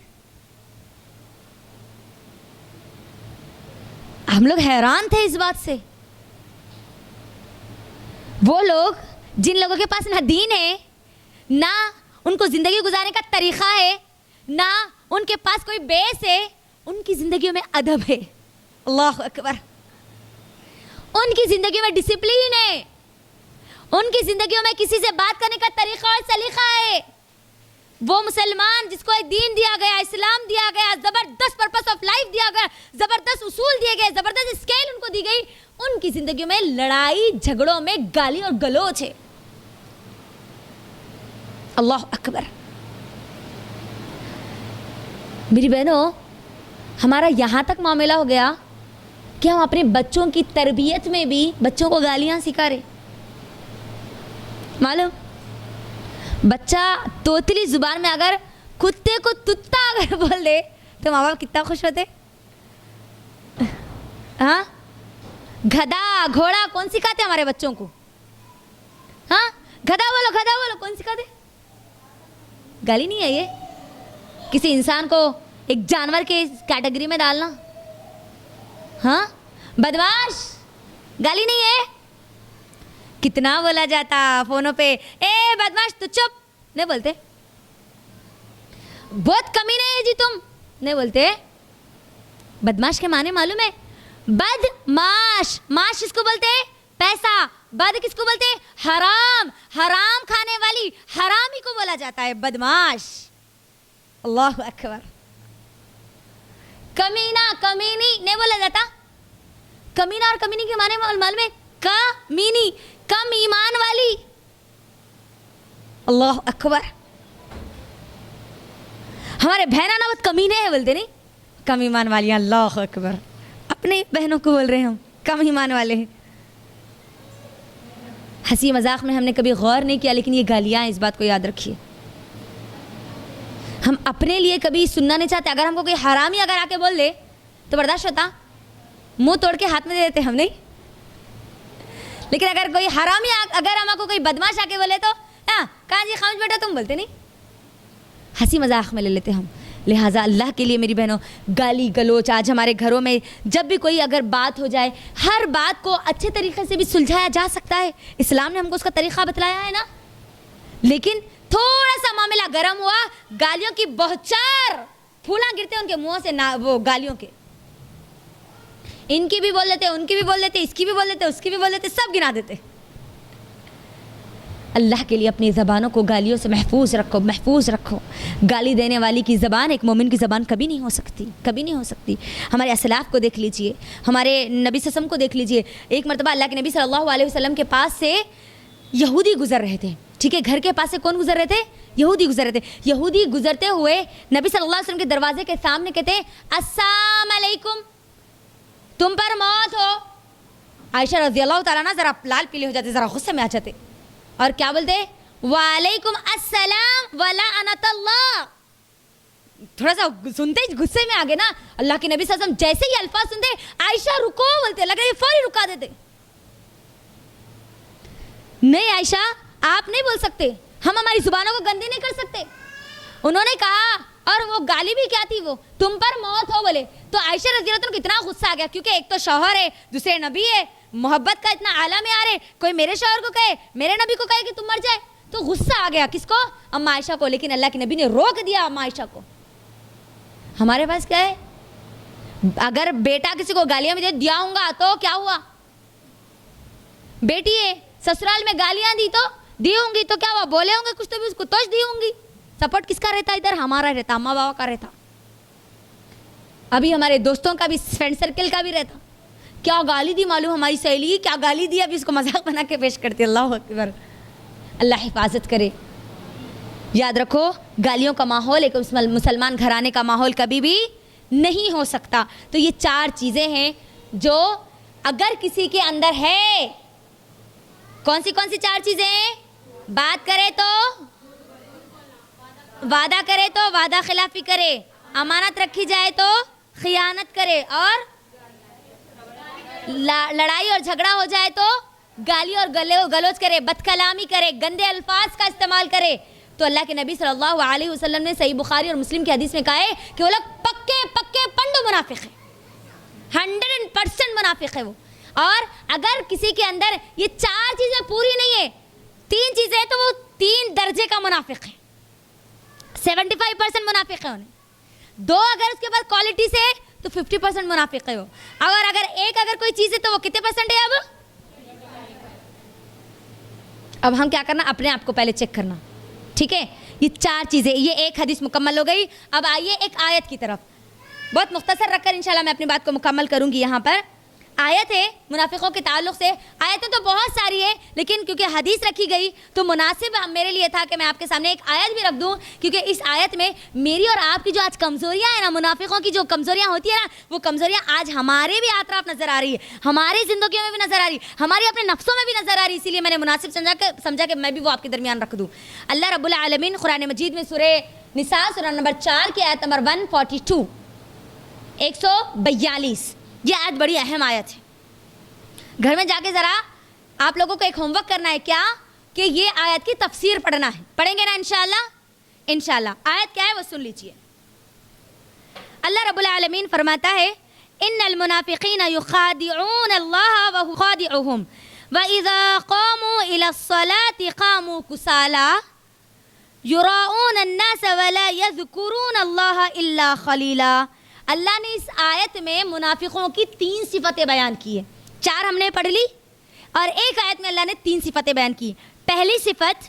ہم لوگ حیران تھے اس بات سے. وہ لوگ جن لوگوں کے پاس نہ دین ہے, نہ ان کو زندگی گزارنے کا طریقہ ہے, نہ ان کے پاس کوئی بیس ہے, ان کی زندگیوں میں ادب ہے. اللہ اکبر. ان کی زندگیوں میں ڈسپلین ہے, ان کی زندگیوں میں کسی سے بات کرنے کا طریقہ اور سلیقہ ہے. وہ مسلمان جس کو ایک دین دیا گیا, اسلام دیا گیا, زبردست پرپس آف لائف دیا گیا, زبردست اصول دیے گئے, زبردست اسکیل ان کو دی گئی, ان کی زندگیوں میں لڑائی جھگڑوں میں گالی اور گلوچ ہے. اللہ اکبر. میری بہنوں, ہمارا یہاں تک معاملہ ہو گیا کہ ہم اپنے بچوں کی تربیت میں بھی بچوں کو گالیاں سکھا رہے. معلوم, بچہ توتلی زبان میں اگر کتے کو تتا اگر بول دے تو ماں باپ کتنا خوش ہوتے. ہاں, گدھا گھوڑا کون سکھاتے ہمارے بچوں کو؟ ہاں, گدھا بولو کون سکھاتے؟ گالی نہیں ہے یہ. کسی انسان کو ایک جانور کے کیٹیگری میں ڈالنا. ہاں, بدماش گالی نہیں ہے. کتنا بولا جاتا فونوں پہ, اے بدماش تو چپ, نہیں بولتے. بہت کمینے ہے جی تم, نہیں بولتے. بدماش کے معنی معلوم ہے؟ بدماش. معاش کس کو بولتے؟ پیسہ. بد کس کو بولتے؟ حرام. حرام کھانے والی, حرامی کو بولا جاتا ہے بدماش. اللہ اکبر. کمینہ, کمینی نہیں بولا جاتا. کمینہ اور کمینی کے معنی معلوم ہے؟ کمینی, کم ایمان والی. اللہ اکبر. ہمارے بہنانا بہت کمینے ہیں بولتے نہیں, کم ایمان والی. اللہ اکبر. اپنے بہنوں کو بول رہے ہیں ہم کم ایمان والے ہیں. ہنسی مذاق میں ہم نے کبھی غور نہیں کیا, لیکن یہ گالیاں ہیں, اس بات کو یاد رکھیے. ہم اپنے لیے کبھی سننا نہیں چاہتے. اگر ہم کو کوئی حرامی اگر آ کے بول دے تو برداشت ہوتا, منہ توڑ کے ہاتھ میں دے دیتے ہم, نہیں. لیکن اگر کوئی حرامی اگر ہم کو کوئی بدماش آ کے بولے تو ہاں کہاں جی خاموش بیٹا تم, بولتے نہیں. ہنسی مذاق میں لے لیتے ہم. لہٰذا اللہ کے لیے میری بہنوں, گالی گلوچ آج ہمارے گھروں میں جب بھی کوئی اگر بات ہو جائے, ہر بات کو اچھے طریقے سے بھی سلجھایا جا سکتا ہے. اسلام نے ہم کو اس کا طریقہ بتلایا ہے نا. لیکن تھوڑا سا معاملہ گرم ہوا, گالیوں کی بہچار پھولاں گرتے ان کے منہوں سے, وہ گالیوں کے. ان کی بھی بول دیتے, ان کی بھی بول دیتے, اس کی بھی بول دیتے, اس کی بھی بول دیتے, سب گنا دیتے. اللہ کے لیے اپنی زبانوں کو گالیوں سے محفوظ رکھو, محفوظ رکھو. گالی دینے والی کی زبان ایک مومن کی زبان کبھی نہیں ہو سکتی, کبھی نہیں ہو سکتی. ہمارے اسلاف کو دیکھ لیجئے, ہمارے نبی صلی اللہ علیہ وسلم کو دیکھ لیجئے. ایک مرتبہ اللہ کے نبی صلی اللہ علیہ وسلم کے پاس سے یہودی گزر رہے تھے. ٹھیک ہے, گھر کے پاس سے کون گزر رہے تھے؟ یہودی گزر رہے تھے. یہودی گزرتے ہوئے نبی صلی اللہ علیہ وسلم کے دروازے کے سامنے کہتے السلام علیکم, تم پر موت ہو. عائشہ رضی اللہ تعالیٰ عنہ ذرا لال پیلے ہو جاتے, ذرا غصے میں آ جاتے, اور کیا بولتے؟ وعلیکم السلام ولعنت اللہ. تھوڑا سا سنتے ہی غصے میں آگے نا, اللہ کے نبی صلی اللہ علیہ وسلم جیسے ہی الفاظ سنتے عائشہ رکو بولتے, لگ رہا ہے فوری رکا دیتے. نہیں عائشہ آپ نہیں بول سکتے, ہم ہماری زبانوں کو گندی نہیں کر سکتے. انہوں نے کہا, اور وہ گالی بھی کیا تھی, وہ تم پر موت ہو بولے. تو عائشہ رضی اللہ عنہ کو اتنا غصہ آ گیا, کیونکہ ایک تو شوہر ہے, دوسرے نبی ہے, محبت کا اتنا اعلیٰ معیار ہے، کوئی میرے شوہر کو کہے، میرے نبی کو کہے کہ تم مر جائے تو غصہ آ گیا کس کو؟ اما عائشہ کو، لیکن اللہ کے نبی نے روک دیا اما عائشہ کو۔ ہمارے پاس کیا ہے؟ اگر بیٹا کسی کو گالیاں بھی دیا ہوں گا تو کیا ہوا؟ بیٹی ہے سسرال میں گالیاں دی ہوں گی تو کیا ہوا؟ بولے ہوں گے کچھ تو بھی اس کو توش دی ہوں گی۔ سپورٹ کس کا رہتا؟ ادھر ہمارا رہتا، اماں بابا کا رہتا، ابھی ہمارے دوستوں کا بھی، فرینڈ سرکل کا بھی رہتا۔ کیا گالی دی معلوم ہماری سہیلی، کیا گالی دی، ابھی اس کو مذاق بنا کے پیش کرتے۔ اللہ اکبر، اللہ حفاظت کرے۔ یاد رکھو گالیوں کا ماحول ایک مسلمان گھرانے کا ماحول کبھی بھی نہیں ہو سکتا۔ تو یہ 4 چیزیں ہیں جو اگر کسی کے اندر ہے، کون سی 4 چیزیں ہیں؟ بات کرے تو وعدہ کرے تو وعدہ خلافی کرے، امانت رکھی جائے تو خیانت کرے، اور لڑائی اور جھگڑا ہو جائے تو گالی اور گلوچ کرے، بد کلامی کرے، گندے الفاظ کا استعمال کرے۔ تو اللہ کے نبی صلی اللہ علیہ وسلم نے صحیح بخاری اور مسلم کی حدیث میں کہا ہے کہ وہ لوگ پکے پنڈو منافق ہے، 100% منافق ہے وہ۔ اور اگر کسی کے اندر یہ 4 چیزیں پوری نہیں ہے، 3 چیزیں تو وہ 3 درجے کا منافق ہے، 75% منافق ہے انہیں۔ 2 اگر اس کے بعد کوالٹی سے تو 50% منافق ہے وہ، اور اگر کوئی چیز ہے تو وہ کتنے % ہے؟ اب ہم کیا کرنا؟ اپنے آپ کو پہلے چیک کرنا، ٹھیک ہے؟ یہ 4 چیزیں، یہ ایک حدیث مکمل ہو گئی۔ اب آئیے ایک آیت کی طرف، بہت مختصر رکھ کر انشاءاللہ میں اپنی بات کو مکمل کروں گی۔ یہاں پر آیت ہے منافقوں کے تعلق سے، آیتیں تو بہت ساری ہے لیکن کیونکہ حدیث رکھی گئی تو مناسب میرے لیے تھا کہ میں آپ کے سامنے ایک آیت بھی رکھ دوں، کیونکہ اس آیت میں میری اور آپ کی جو آج کمزوریاں ہیں نا، منافقوں کی جو کمزوریاں ہوتی ہیں نا، وہ کمزوریاں آج ہمارے بھی اطراف نظر آ رہی ہے، ہماری زندگیوں میں بھی نظر آ رہی ہے، ہماری اپنے نفسوں میں بھی نظر آ رہی ہے، اسی لیے میں نے مناسب سمجھا کہ میں بھی وہ آپ کے درمیان رکھ دوں۔ اللہ رب العالمین قرآن مجید میں سورہ نساء سورہ نمبر 4 کی آیت نمبر 142 142، یہ آیت بڑی اہم آیت ہے۔ گھر میں جا کے ذرا آپ لوگوں کو ایک ہوم ورک کرنا ہے، کیا کہ یہ آیت کی تفسیر پڑھنا ہے، پڑھیں گے نا انشاءاللہ۔ آیت کیا ہے وہ سن لیجئے۔ اللہ رب العالمین فرماتا ہے ان المنافقین یخادعون اللہ وهو خادعهم واذا قاموا الى الصلاة قاموا كسالى یراؤون الناس ولا یذکرون اللہ الا خلیلا۔ اللہ نے اس آیت میں منافقوں کی 3 صفتیں بیان کی ہیں، 4 ہم نے پڑھ لی اور ایک آیت میں اللہ نے 3 صفتیں بیان کی۔ پہلی صفت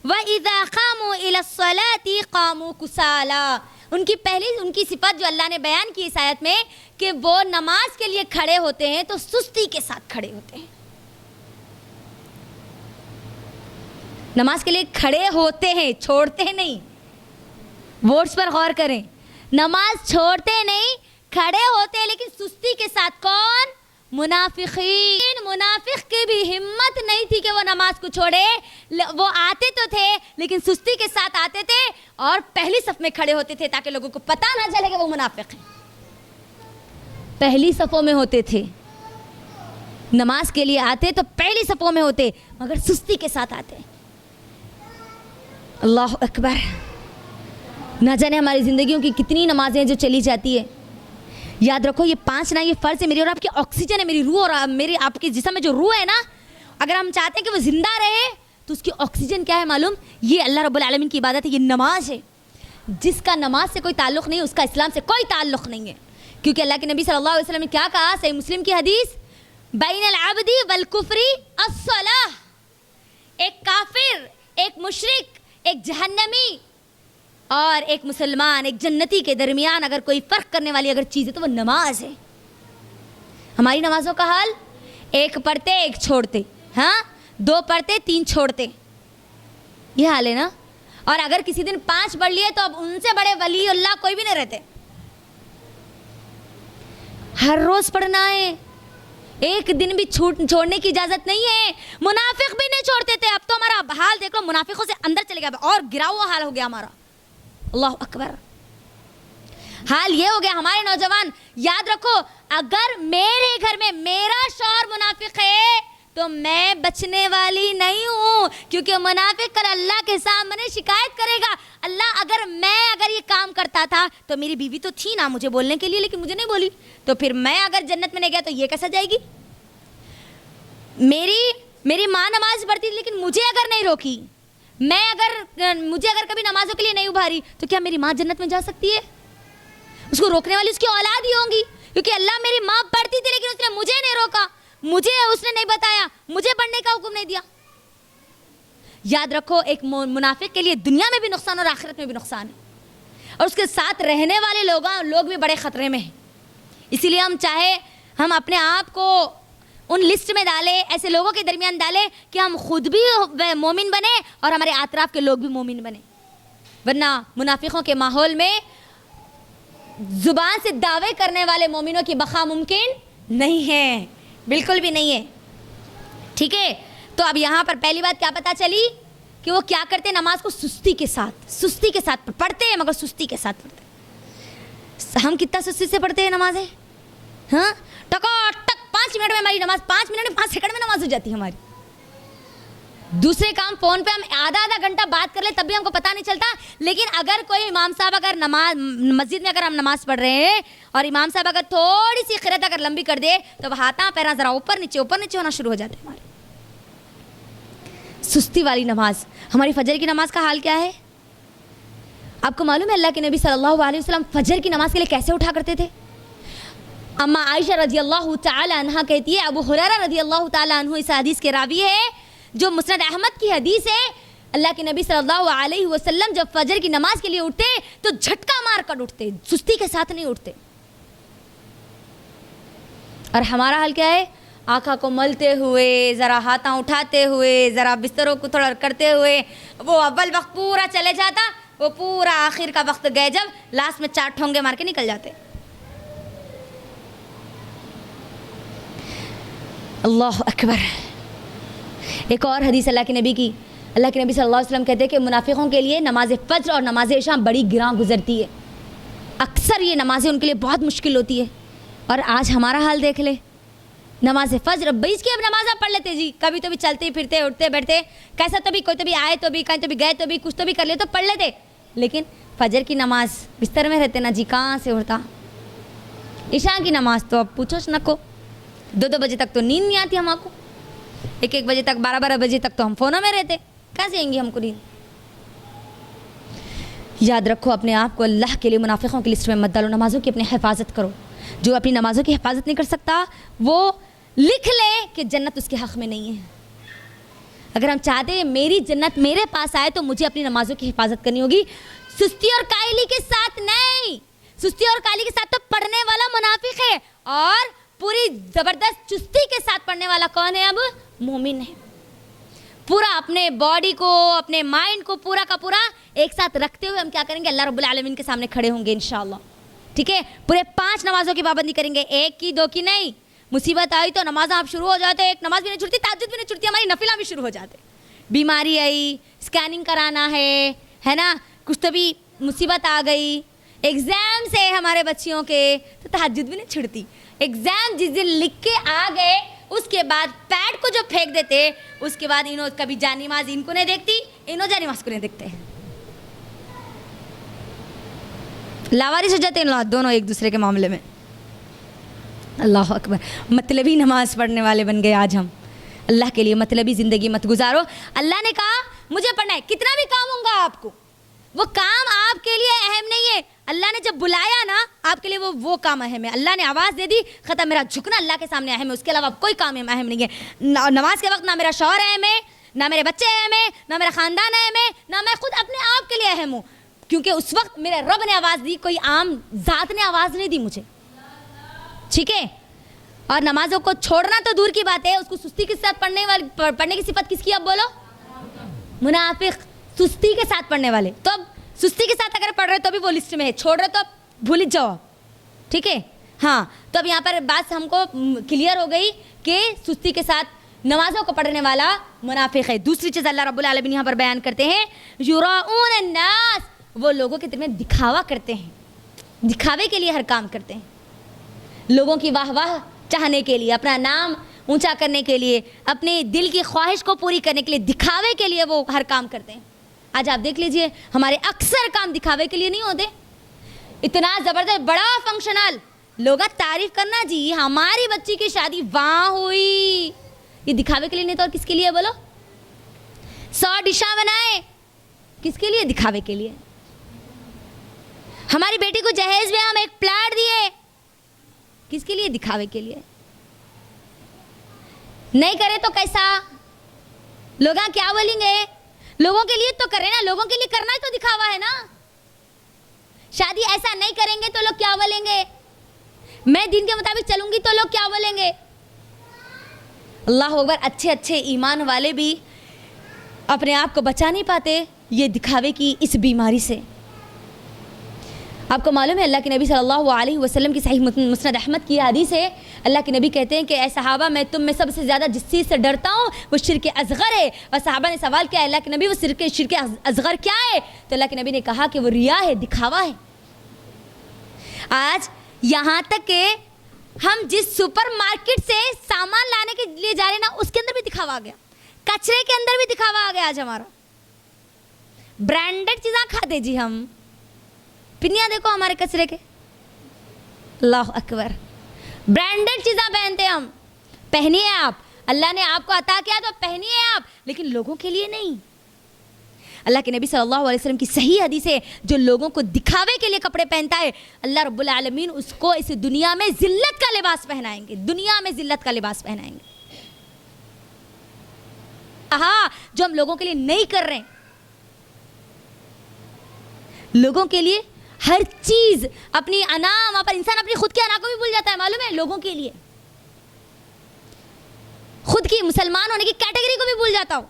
وَإِذَا قَامُوا إِلَى الصَّلَاةِ قَامُوا كُسَالَى، ان کی صفت جو اللہ نے بیان کی اس آیت میں کہ وہ نماز کے لیے کھڑے ہوتے ہیں تو سستی کے ساتھ کھڑے ہوتے ہیں۔ نماز کے لیے کھڑے ہوتے ہیں، چھوڑتے نہیں، ورڈز پر غور کریں، نماز چھوڑتے نہیں، کھڑے ہوتے ہیں لیکن سستی کے ساتھ۔ کون؟ منافقین۔ منافق کی بھی ہمت نہیں تھی کہ وہ نماز کو چھوڑے، وہ آتے تو تھے لیکن سستی کے ساتھ آتے تھے اور پہلی صف میں کھڑے ہوتے تھے تاکہ لوگوں کو پتہ نہ چلے کہ وہ منافق ہیں۔ پہلی صفوں میں ہوتے تھے، نماز کے لیے آتے تو پہلی صفوں میں ہوتے مگر سستی کے ساتھ آتے۔ اللہ اکبر، نہ جانے ہماری زندگیوں کی کتنی نمازیں جو چلی جاتی ہے۔ یاد رکھو یہ 5 نہ، یہ فرض ہے، میری اور آپ کی آکسیجن ہے، میری روح اور میری آپ کے جسم میں جو روح ہے نا، اگر ہم چاہتے ہیں کہ وہ زندہ رہے تو اس کی آکسیجن کیا ہے معلوم؟ یہ اللہ رب العالمین کی عبادت ہے، یہ نماز ہے۔ جس کا نماز سے کوئی تعلق نہیں، اس کا اسلام سے کوئی تعلق نہیں ہے، کیونکہ اللہ کے نبی صلی اللہ علیہ وسلم نے کیا کہا؟ صحیح مسلم کی حدیث، بین العبد والکفر الصلاۃ، ایک کافر، ایک مشرک، ایک جہنمی اور ایک مسلمان، ایک جنتی کے درمیان اگر کوئی فرق کرنے والی اگر چیز ہے تو وہ نماز ہے۔ ہماری نمازوں کا حال، 1 پڑھتے 1 چھوڑتے، ہاں 2 پڑھتے 3 چھوڑتے، یہ حال ہے نا۔ اور اگر کسی دن 5 پڑھ لیے تو اب ان سے بڑے ولی اللہ کوئی بھی نہیں رہتے۔ ہر روز پڑھنا ہے، ایک دن بھی چھوڑنے کی اجازت نہیں ہے۔ منافق بھی نہیں چھوڑتے تھے، اب تو ہمارا حال دیکھ لو، منافقوں سے اندر چلے گیا اور گرا ہوا حال ہو گیا ہمارا۔ اللہ اکبر، حال یہ ہو گیا ہمارے نوجوان۔ یاد رکھو اگر میرے گھر میں میرا شوہر منافق ہے تو میں بچنے والی نہیں ہوں، کیونکہ منافق کل اللہ کے سامنے شکایت کرے گا، اللہ اگر یہ کام کرتا تھا تو میری بیوی تو تھی نا مجھے بولنے کے لیے لیکن مجھے نہیں بولی، تو پھر میں اگر جنت میں نہیں گیا تو یہ کیسا جائے گی؟ میری ماں نماز پڑھتی تھی لیکن مجھے اگر نہیں روکی، مجھے اگر کبھی نمازوں کے لیے نہیں ابھاری تو کیا میری ماں جنت میں جا سکتی ہے؟ اس کو روکنے والی اس کی اولاد ہی ہوں گی، کیونکہ اللہ میری ماں پڑھتی تھی لیکن اس نے مجھے نہیں روکا، مجھے اس نے نہیں بتایا، مجھے پڑھنے کا حکم نہیں دیا۔ یاد رکھو ایک منافق کے لیے دنیا میں بھی نقصان اور آخرت میں بھی نقصان ہے، اور اس کے ساتھ رہنے والے لوگ بھی بڑے خطرے میں ہیں۔ اسی لیے ہم اپنے آپ کو ان لسٹ میں ڈالیں، ایسے لوگوں کے درمیان ڈالیں کہ ہم خود بھی مومن بنے اور ہمارے اطراف کے لوگ بھی مومن بنے، ورنہ منافقوں کے ماحول میں زبان سے دعوے کرنے والے مومنوں کی بقا ممکن نہیں ہے، بالکل بھی نہیں ہے۔ ٹھیک ہے، تو اب یہاں پر پہلی بات کیا پتہ چلی کہ وہ کیا کرتے، نماز کو سستی کے ساتھ پڑھتے ہیں، مگر سستی کے ساتھ پڑھتے ہیں۔ ہم کتنا سستی سے پڑھتے ہیں نمازیں؟ ہاں، ٹکا ٹک 5 منٹ میں ہماری نماز، 5 منٹ میں 5 سیکنڈ میں نماز ہو جاتی ہے ہماری۔ دوسرے کام فون پہ ہم آدھا گھنٹہ بات کر لیں تب بھی ہم کو پتہ نہیں چلتا، لیکن اگر کوئی امام صاحب اگر مسجد میں اگر ہم نماز پڑھ رہے ہیں اور امام صاحب اگر تھوڑی سی قرات اگر لمبی کر دے تو ہاتھاں پیراں ذرا اوپر نیچے ہونا شروع ہو جاتے ہیں ہمارے۔ سستی والی نماز۔ ہماری فجر کی نماز کا حال کیا ہے؟ آپ کو معلوم ہے اللہ کے نبی صلی اللہ علیہ وسلم فجر کی نماز کے لیے کیسے اٹھا کرتے تھے؟ اما عائشہ رضی اللہ تعالی عنہ کہتی ہے، ابو ہریرہ رضی اللہ تعالی عنہ اس حدیث کے راوی ہے جو مسند احمد کی حدیث ہے، اللہ کے نبی صلی اللہ علیہ وسلم جب فجر کی نماز کے لیے اٹھتے تو جھٹکا مار کر اٹھتے، سستی کے ساتھ نہیں اٹھتے۔ اور ہمارا حال کیا ہے؟ آنکھوں کو ملتے ہوئے، ذرا ہاتھاں اٹھاتے ہوئے، ذرا بستروں کو تھوڑا کرتے ہوئے، وہ اول وقت پورا چلے جاتا، وہ پورا آخر کا وقت گئے جب لاسٹ میں 4 ٹھونگے مار کے نکل جاتے۔ اللہ اکبر۔ ایک اور حدیث اللہ کے نبی کی، اللہ کے نبی صلی اللہ علیہ وسلم کہتے ہیں کہ منافقوں کے لیے نماز فجر اور نماز عشاء بڑی گراں گزرتی ہے، اکثر یہ نمازیں ان کے لیے بہت مشکل ہوتی ہے۔ اور آج ہمارا حال دیکھ لے، نماز فجر 20 کی اب نماز پڑھ لیتے جی، کبھی تو بھی چلتے پھرتے اٹھتے بیٹھتے، کیسا تو بھی کوئی تو بھی آئے تو بھی کہیں تو بھی گئے تو بھی کچھ تو بھی کر لے تو پڑھ لیتے، لیکن فجر کی نماز بستر میں رہتے نا جی، کہاں سے اٹھتا۔ عشاء کی نماز تو اب پوچھو نہ کو، 2 بجے تک تو نیند نہیں آتی ہم کو، 1 بجے تک 12 بجے تک تو ہم فونوں میں رہتے، کیسے آئیں گی ہم کو نیند؟ یاد رکھو اپنے آپ کو اللہ کے لیے منافقوں کی لسٹ میں مت ڈالو، نمازوں کی اپنی حفاظت کرو۔ جو اپنی نمازوں کی حفاظت نہیں کر سکتا وہ لکھ لے کہ جنت اس کے حق میں نہیں ہے۔ اگر ہم چاہتے ہیں میری جنت میرے پاس آئے تو مجھے اپنی نمازوں کی حفاظت کرنی ہوگی، سستی اور کائلی کے ساتھ نہیں۔ سستی اور کائلی کے ساتھ تو پڑھنے والا منافق ہے، اور پوری زبردست چستی کے ساتھ پڑھنے والا کون ہے؟ اب مومن ہے۔ پورا اپنے باڈی کو، اپنے مائنڈ کو پورا کا پورا ایک ساتھ رکھتے ہوئے ہم کیا کریں گے؟ اللہ رب العالمین کے سامنے کھڑے ہوں گے انشاءاللہ۔ ٹھیک ہے، پورے 5 نمازوں کی پابندی کریں گے، 1 کی 2 کی نہیں۔ مصیبت آئی تو نماز آپ شروع ہو جاتے، ایک نماز بھی نہیں چھوٹتی، تہجد بھی نہیں چھوٹتی، ہماری نفلیں بھی شروع ہو جاتے۔ بیماری آئی، اسکیننگ کرانا ہے نا، کچھ تو بھی مصیبت آ گئی، ایگزامس ہے ہمارے بچیوں کے تو تہجد بھی نہیں چھوٹتی۔ ایگزام جس دن لکھ کے آ گئے اس کے بعد پیڈ کو جو پھینک دیتے، اس کے بعد انہوں کبھی جان نماز ان کو نہیں دیکھتی، انہوں جان نماز کو نہیں دیکھتے، لاوارث ہو جاتے ہیں دونوں ایک دوسرے کے معاملے میں۔ اللہ اکبر، مطلبی نماز پڑھنے والے بن گئے آج ہم۔ اللہ کے لیے مطلبی زندگی مت گزارو۔ اللہ نے کہا مجھے پڑھنا ہے، کتنا بھی کام ہوں گا آپ کو، وہ کام آپ کے لیے اہم نہیں ہے۔ اللہ نے جب بلایا نا آپ کے لیے وہ کام اہم ہے، اللہ نے آواز دے دی، ختم، میرا جھکنا اللہ کے سامنے اہم ہے، اس کے علاوہ کوئی کام اہم نہیں ہے۔ نماز کے وقت نہ میرا شوہر اہم ہے، نہ میرے بچے اہم ہیں، نہ میرا خاندان اہم ہے، نہ میں خود اپنے آپ کے لیے اہم ہوں، کیونکہ اس وقت میرے رب نے آواز دی، کوئی عام ذات نے آواز نہیں دی مجھے۔ ٹھیک ہے، اور نمازوں کو چھوڑنا تو دور کی بات ہے، اس کو سستی کے ساتھ پڑھنے کی صفت کس کی؟ اب بولو، منافق، سستی کے ساتھ پڑھنے والے۔ تو اب سستی کے ساتھ اگر پڑھ رہے تو بھی وہ لسٹ میں ہے، چھوڑ رہے تو اب بھول جاؤ۔ ٹھیک ہے، ہاں، تو اب یہاں پر بات ہم کو کلیئر ہو گئی کہ سستی کے ساتھ نمازوں کو پڑھنے والا منافق ہے۔ دوسری چیز اللہ رب العالمین یہاں پر بیان کرتے ہیں، یراؤن الناس، وہ لوگوں کے درمیان دکھاوا کرتے ہیں، دکھاوے کے لیے ہر کام کرتے ہیں، لوگوں کی واہ واہ چاہنے کے لیے، اپنا نام اونچا کرنے کے لیے، اپنے دل کی خواہش کو پوری کرنے کے لیے، دکھاوے کے لیے وہ ہر کام کرتے ہیں۔ آج آپ دیکھ لیجئے ہمارے اکثر کام دکھاوے کے لیے نہیں ہوتے۔ اتنا زبردست بڑا فنکشنل، لوگ تعریف کرنا جی ہماری بچی کی شادی وہاں ہوئی، یہ دکھاوے کے لیے نہیں تو اور کس کے لیے بولو؟ 100 ڈشاں بنائے کس کے لیے؟ دکھاوے کے لیے. ہماری بیٹی کو جہیز میں ہم ایک پلاٹ دیے کس کے لیے؟ دکھاوے کے لیے. نہیں کرے تو کیسا؟ لوگ کیا بولیں گے؟ لوگوں کے لیے تو کرے نا, لوگوں کے لیے کرنا ہی تو دکھاوا ہے نا. شادی ایسا نہیں کریں گے تو لوگ کیا بولیں گے؟ میں دین کے مطابق چلوں گی تو لوگ کیا بولیں گے؟ اللہ اکبر. اچھے اچھے ایمان والے بھی اپنے آپ کو بچا نہیں پاتے یہ دکھاوے کی اس بیماری سے. آپ کو معلوم ہے اللہ کے نبی صلی اللہ علیہ وسلم کی صحیح مسند احمد کی حدیث ہے, اللہ کے نبی کہتے ہیں کہ اے صحابہ میں تم میں سب سے زیادہ جس چیز سے ڈرتا ہوں وہ شرک اصغر ہے. اور صحابہ نے سوال کیا اللہ کے نبی وہ شرک اصغر کیا ہے؟ تو اللہ کے نبی نے کہا کہ وہ ریا ہے, دکھاوا ہے. آج یہاں تک کہ ہم جس سپر مارکیٹ سے سامان لانے کے لیے جا رہے ہیں نا اس کے اندر بھی دکھاوا آ گیا, کچرے کے اندر بھی دکھاوا آ گیا. آج ہمارا برانڈڈ چیزاں کھاتے جی, ہم پنیاں دیکھو ہمارے کچرے کے, اللہ اکبر. برانڈڈ چیزاں پہنتے ہم, پہنیے آپ, اللہ نے آپ کو عطا کیا تو پہنیے آپ, لیکن لوگوں کے لیے نہیں. اللہ کے نبی صلی اللہ علیہ وسلم کی صحیح حدیث ہے جو لوگوں کو دکھاوے کے لیے کپڑے پہنتا ہے اللہ رب العالمین اس کو اس دنیا میں ذلت کا لباس پہنائیں گے, دنیا میں ذلت کا لباس پہنائیں گے. ہاں جو ہم لوگوں کے لیے نہیں کر رہے ہیں, لوگوں کے لیے ہر چیز اپنی انام پر انسان اپنی خود کی انا کو بھی بھول جاتا ہے, معلوم ہے؟ لوگوں کے لیے خود کی مسلمان ہونے کی کیٹیگری کو بھی بھول جاتا ہوں.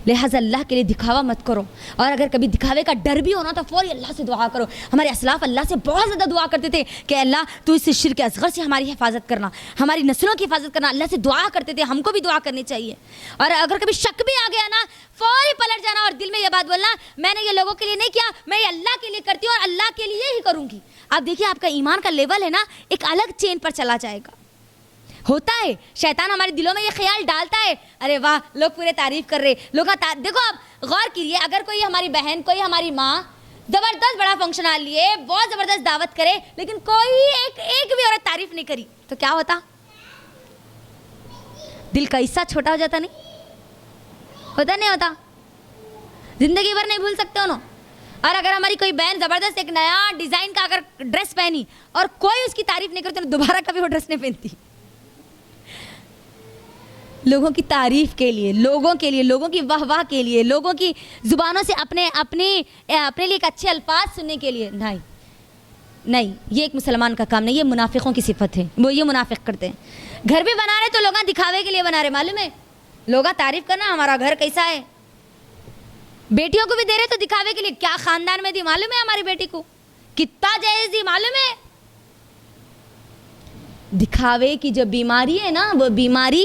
لہٰذا اللہ کے لیے دکھاوا مت کرو, اور اگر کبھی دکھاوے کا ڈر بھی ہونا تو فوری اللہ سے دعا کرو. ہمارے اسلاف اللہ سے بہت زیادہ دعا کرتے تھے کہ اللہ تو اس شرک اصغر سے ہماری حفاظت کرنا, ہماری نسلوں کی حفاظت کرنا. اللہ سے دعا کرتے تھے, ہم کو بھی دعا کرنی چاہیے. اور اگر کبھی شک بھی آ گیا نا فوری پلٹ جانا اور دل میں یہ بات بولنا میں نے یہ لوگوں کے لیے نہیں کیا, میں یہ اللہ کے لیے کرتی ہوں اور اللہ کے لیے ہی کروں گی. آپ دیکھیے آپ کا ایمان کا لیول ہے نا ایک الگ چین پر چلا جائے گا. ہوتا ہے شیطان ہمارے دلوں میں یہ خیال ڈالتا ہے ارے واہ لوگ پورے تعریف کر رہے, لوگ دیکھو آپ غور کیجیے, اگر کوئی ہماری بہن کوئی ہماری ماں زبردست بڑا فنکشن آ لیے بہت زبردست دعوت کرے لیکن کوئی ایک بھی عورت تعریف نہیں کری تو کیا ہوتا؟ دل کا حصہ چھوٹا ہو جاتا, نہیں ہوتا؟ نہیں ہوتا, زندگی بھر نہیں بھول سکتے انہوں. اور اگر ہماری کوئی بہن زبردست ایک نیا ڈیزائن کا اگر ڈریس پہنی اور کوئی اس کی تعریف نہیں کرتی تو دوبارہ کبھی وہ ڈریس نہیں پہنتی. لوگوں کی تعریف کے لیے, لوگوں کے لیے, لوگوں کی واہ واہ کے لیے, لوگوں کی زبانوں سے اپنے لیے ایک اچھے الفاظ سننے کے لیے نہیں, یہ ایک مسلمان کا کام نہیں, یہ منافقوں کی صفت ہے, وہ یہ منافق کرتے ہیں. گھر بھی بنا رہے تو لوگ دکھاوے کے لیے بنا رہے, معلوم ہے؟ لوگ تعریف کرنا ہمارا گھر کیسا ہے. بیٹیوں کو بھی دے رہے تو دکھاوے کے لیے, کیا خاندان میں دی معلوم ہے ہماری بیٹی کو, کتنا جہیز دی معلوم ہے. دکھاوے کی جو بیماری ہے نا وہ بیماری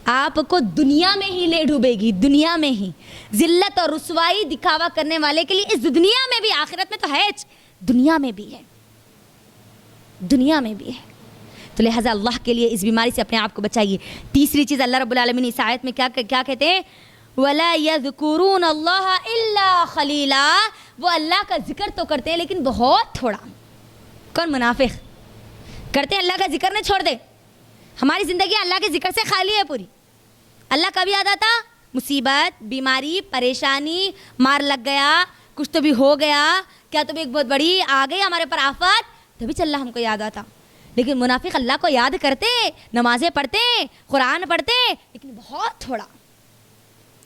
آپ کو دنیا میں ہی لے ڈوبے گی, دنیا میں ہی. ذلت اور رسوائی دکھاوا کرنے والے کے لیے اس دنیا میں بھی, آخرت میں تو ہے, دنیا میں بھی ہے, دنیا میں بھی ہے. تو لہٰذا اللہ کے لیے اس بیماری سے اپنے آپ کو بچائیے. تیسری چیز اللہ رب العالمین اس آیت میں کیا کہتے ہیں؟ وَلَا يَذْكُرُونَ اللَّهَ إِلَّا خَلِيلًا, وہ اللہ کا ذکر تو کرتے ہیں لیکن بہت تھوڑا. کون منافق کرتے ہیں اللہ کا ذکر نہیں چھوڑ دے. ہماری زندگی اللہ کے ذکر سے خالی ہے پوری. اللہ کبھی یاد آتا؟ مصیبت, بیماری, پریشانی, مار لگ گیا, کچھ تو بھی ہو گیا, کیا تو بھی ایک بہت بڑی آ گئی ہمارے پر آفت, تبھی چل اللہ ہم کو یاد آتا. لیکن منافق اللہ کو یاد کرتے, نمازیں پڑھتے, قرآن پڑھتے, لیکن بہت تھوڑا.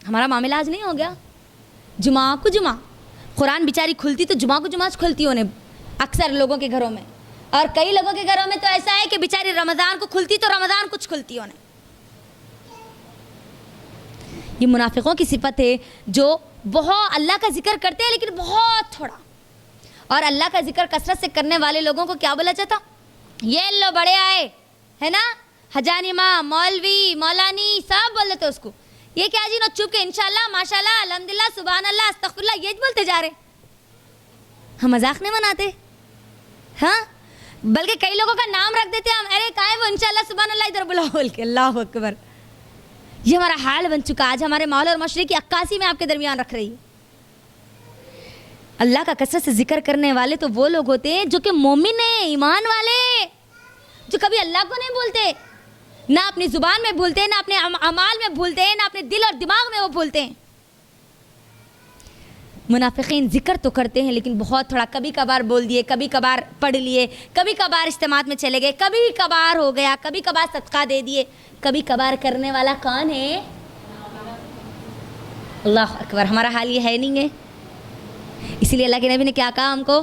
ہمارا معاملہ آج نہیں ہو گیا جمعہ کو جمعہ, قرآن بیچاری کھلتی تو جمعہ کو جمعہ کھلتی ہونے اکثر لوگوں کے گھروں میں, اور کئی لوگوں کے گھروں میں تو ایسا ہے کہ بیچاری رمضان کو کھلتی تو رمضان کچھ کھلتی ہونے. یہ منافقوں کی صفت ہے جو بہت اللہ کا ذکر کرتے ہیں لیکن بہت تھوڑا. اور اللہ کا ذکر کثرت سے کرنے والے لوگوں کو کیا بولا جاتا؟ یہ لو بڑے آئے ہے نا, حجانی ماں, مولوی, مولانی, سب بول دیتے اس کو. یہ کیا جی نو چپ کے انشاءاللہ, ماشاءاللہ, الحمدللہ, سبحان اللہ, استغفراللہ, یہ بولتے جا رہے. ہم مذاق نہیں مناتے ہاں, بلکہ کئی لوگوں کا نام رکھ دیتے ہم, ارے کہاں ہے وہ انشاءاللہ, سبحان اللہ, ادھر بلاؤ بول کے. اللہ اکبر. یہ ہمارا حال بن چکا. آج ہمارے ماحول اور معاشرے کی عکاسی میں آپ کے درمیان رکھ رہی. اللہ کا کثرت سے ذکر کرنے والے تو وہ لوگ ہوتے ہیں جو کہ مومن ہیں, ایمان والے, جو کبھی اللہ کو نہیں بولتے, نہ اپنی زبان میں بھولتے ہیں، نہ اپنے اعمال میں بھولتے ہیں، نہ اپنے دل اور دماغ میں وہ بھولتے ہیں۔ منافقین ذکر تو کرتے ہیں لیکن بہت تھوڑا، کبھی کبھار بول دیے، کبھی کبھار پڑھ لیے، کبھی کبھار اجتماعات میں چلے گئے، کبھی کبھار ہو گیا، کبھی کبھار صدقہ دے دیے۔ کبھی کبھار کرنے والا کون ہے؟ اللہ اکبر۔ ہمارا حال یہ ہے نہیں ہے، اسی لیے اللہ کے نبی نے کیا کہا ہم کو؟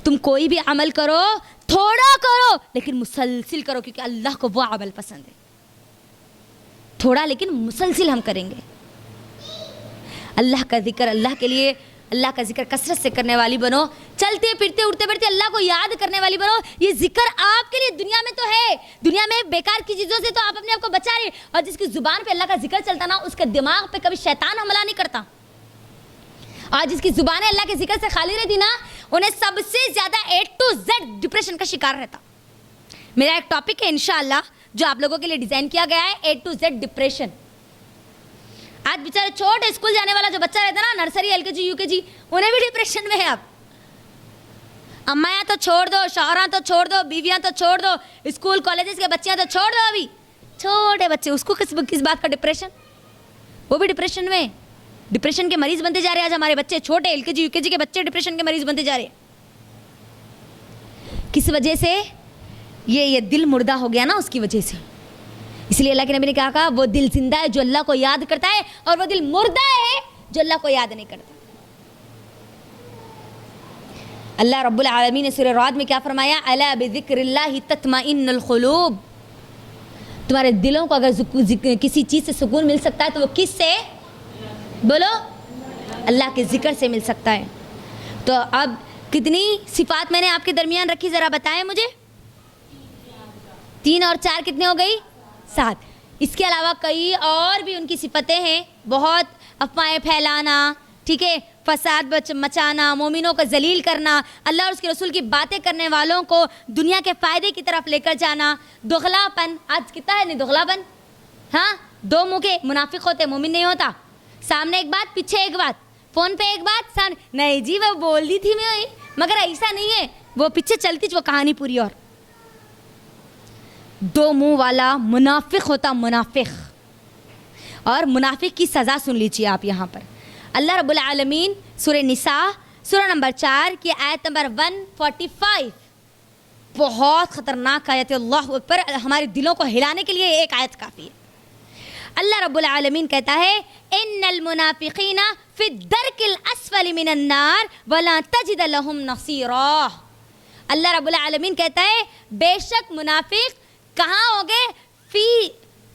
تم کوئی بھی عمل کرو، تھوڑا کرو لیکن مسلسل کرو، کیونکہ اللہ کو وہ عمل پسند ہے۔ تھوڑا لیکن مسلسل ہم کریں گے۔ اللہ کا ذکر، اللہ کے لیے اللہ کا ذکر کثرت سے کرنے والی بنو، چلتے پھرتے اٹھتے بیٹھتے اللہ کو یاد کرنے والی بنو۔ یہ ذکر آپ کے لیے دنیا میں تو ہے، دنیا میں بیکار کی چیزوں سے تو آپ اپنے آپ کو بچا رہے، اور جس کی زبان پہ اللہ کا ذکر چلتا نا، اس کے دماغ پہ کبھی شیطان حملہ نہیں کرتا۔ اور جس کی زبانیں اللہ کے ذکر سے خالی رہتی نا، انہیں سب سے زیادہ A to Z ڈپریشن کا شکار رہتا۔ میرا ایک ٹاپک ہے انشاءاللہ جو آپ لوگوں کے لیے ڈیزائن کیا گیا ہے، A to Z ڈپریشن۔ آج بیچارے چھوٹے اسکول جانے والا جو بچہ رہتا ہے نا، نرسری LKG UKG، انہیں بھی ڈپریشن میں ہے۔ اب اماں تو چھوڑ دو، شوہراں تو چھوڑ دو، بیویاں تو چھوڑ دو، اسکول کالجز کے بچیاں تو چھوڑ دو، ابھی چھوٹے بچے، اس کو کس بات کا ڈپریشن؟ وہ بھی ڈپریشن میں، ڈپریشن کے مریض بنتے جا رہے ہیں۔ آج ہمارے بچے چھوٹے LKG UKG کے بچے ڈپریشن کے مریض بنتے جا رہے ہیں۔ کس وجہ سے؟ یہ دل مردہ ہو گیا نا، اس کی وجہ سے۔ اس لیے اللہ کے نبی نے کیا کہا؟ وہ دل زندہ ہے جو اللہ کو یاد کرتا ہے، اور وہ دل مردہ ہے جو اللہ کو یاد نہیں کرتا۔ اللہ رب العالمین نے سورہ رعد میں کیا فرمایا؟ الا بذکر اللہ تطمئن القلوب۔ تمہارے دلوں کو اگر کسی چیز سے سکون مل سکتا ہے تو وہ کس سے؟ بولو، اللہ کے ذکر سے مل سکتا ہے۔ تو اب کتنی صفات میں نے آپ کے درمیان رکھی، ذرا بتائیں مجھے؟ 3 اور 4 کتنے ہو گئی؟ 7۔ اس کے علاوہ کئی اور بھی ان کی صفتیں ہیں، بہت، افواہیں پھیلانا، ٹھیک ہے، فساد مچانا، مومنوں کو ذلیل کرنا، اللہ اور اس کے رسول کی باتیں کرنے والوں کو دنیا کے فائدے کی طرف لے کر جانا، دغلا پن۔ آج کتنا ہے نہیں دغلا پن؟ ہاں، 2 منہ کے منافق ہوتے، مومن نہیں ہوتا۔ سامنے ایک بات، پیچھے ایک بات، فون پہ ایک بات، نہیں جی وہ بول دی تھی میں، مگر ایسا نہیں ہے، وہ پیچھے چلتی وہ کہانی پوری اور۔ 2 منہ والا منافق ہوتا، منافق۔ اور منافق کی سزا سن لیجیے آپ یہاں پر۔ اللہ رب العالمین سورہ نساء سورہ نمبر 4 کی آیت نمبر 145، بہت خطرناک آیت ہے، اللہ اکبر، ہمارے دلوں کو ہلانے کے لیے ایک آیت کافی ہے۔ اللہ رب العالمین کہتا ہے ان المنافقین فی الدرک الاسفل من النار ولا تجد لهم نصیرا۔ اللہ رب العالمین کہتا ہے بے شک منافق کہاں ہوں گے؟ فی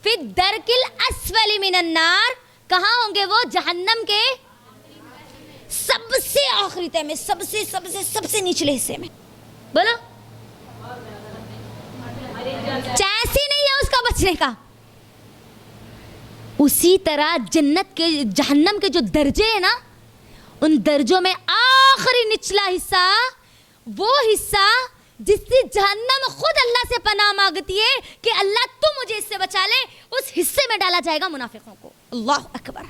الدرک الاسفل من النار، کہاں ہوں گے وہ؟ جہنم کے سب سے آخری تہہ میں، سب سے نچلے حصے میں۔ بولو، چانس ہی نہیں ہے اس کا بچنے کا۔ اسی طرح جنت کے، جہنم کے جو درجے ہیں نا، ان درجوں میں آخری نچلا حصہ، وہ حصہ جس سے جہنم خود اللہ سے پناہ مانگتی ہے کہ اللہ تم مجھے اس سے بچا لے، اس حصے میں ڈالا جائے گا منافقوں کو۔ اللہ اکبر۔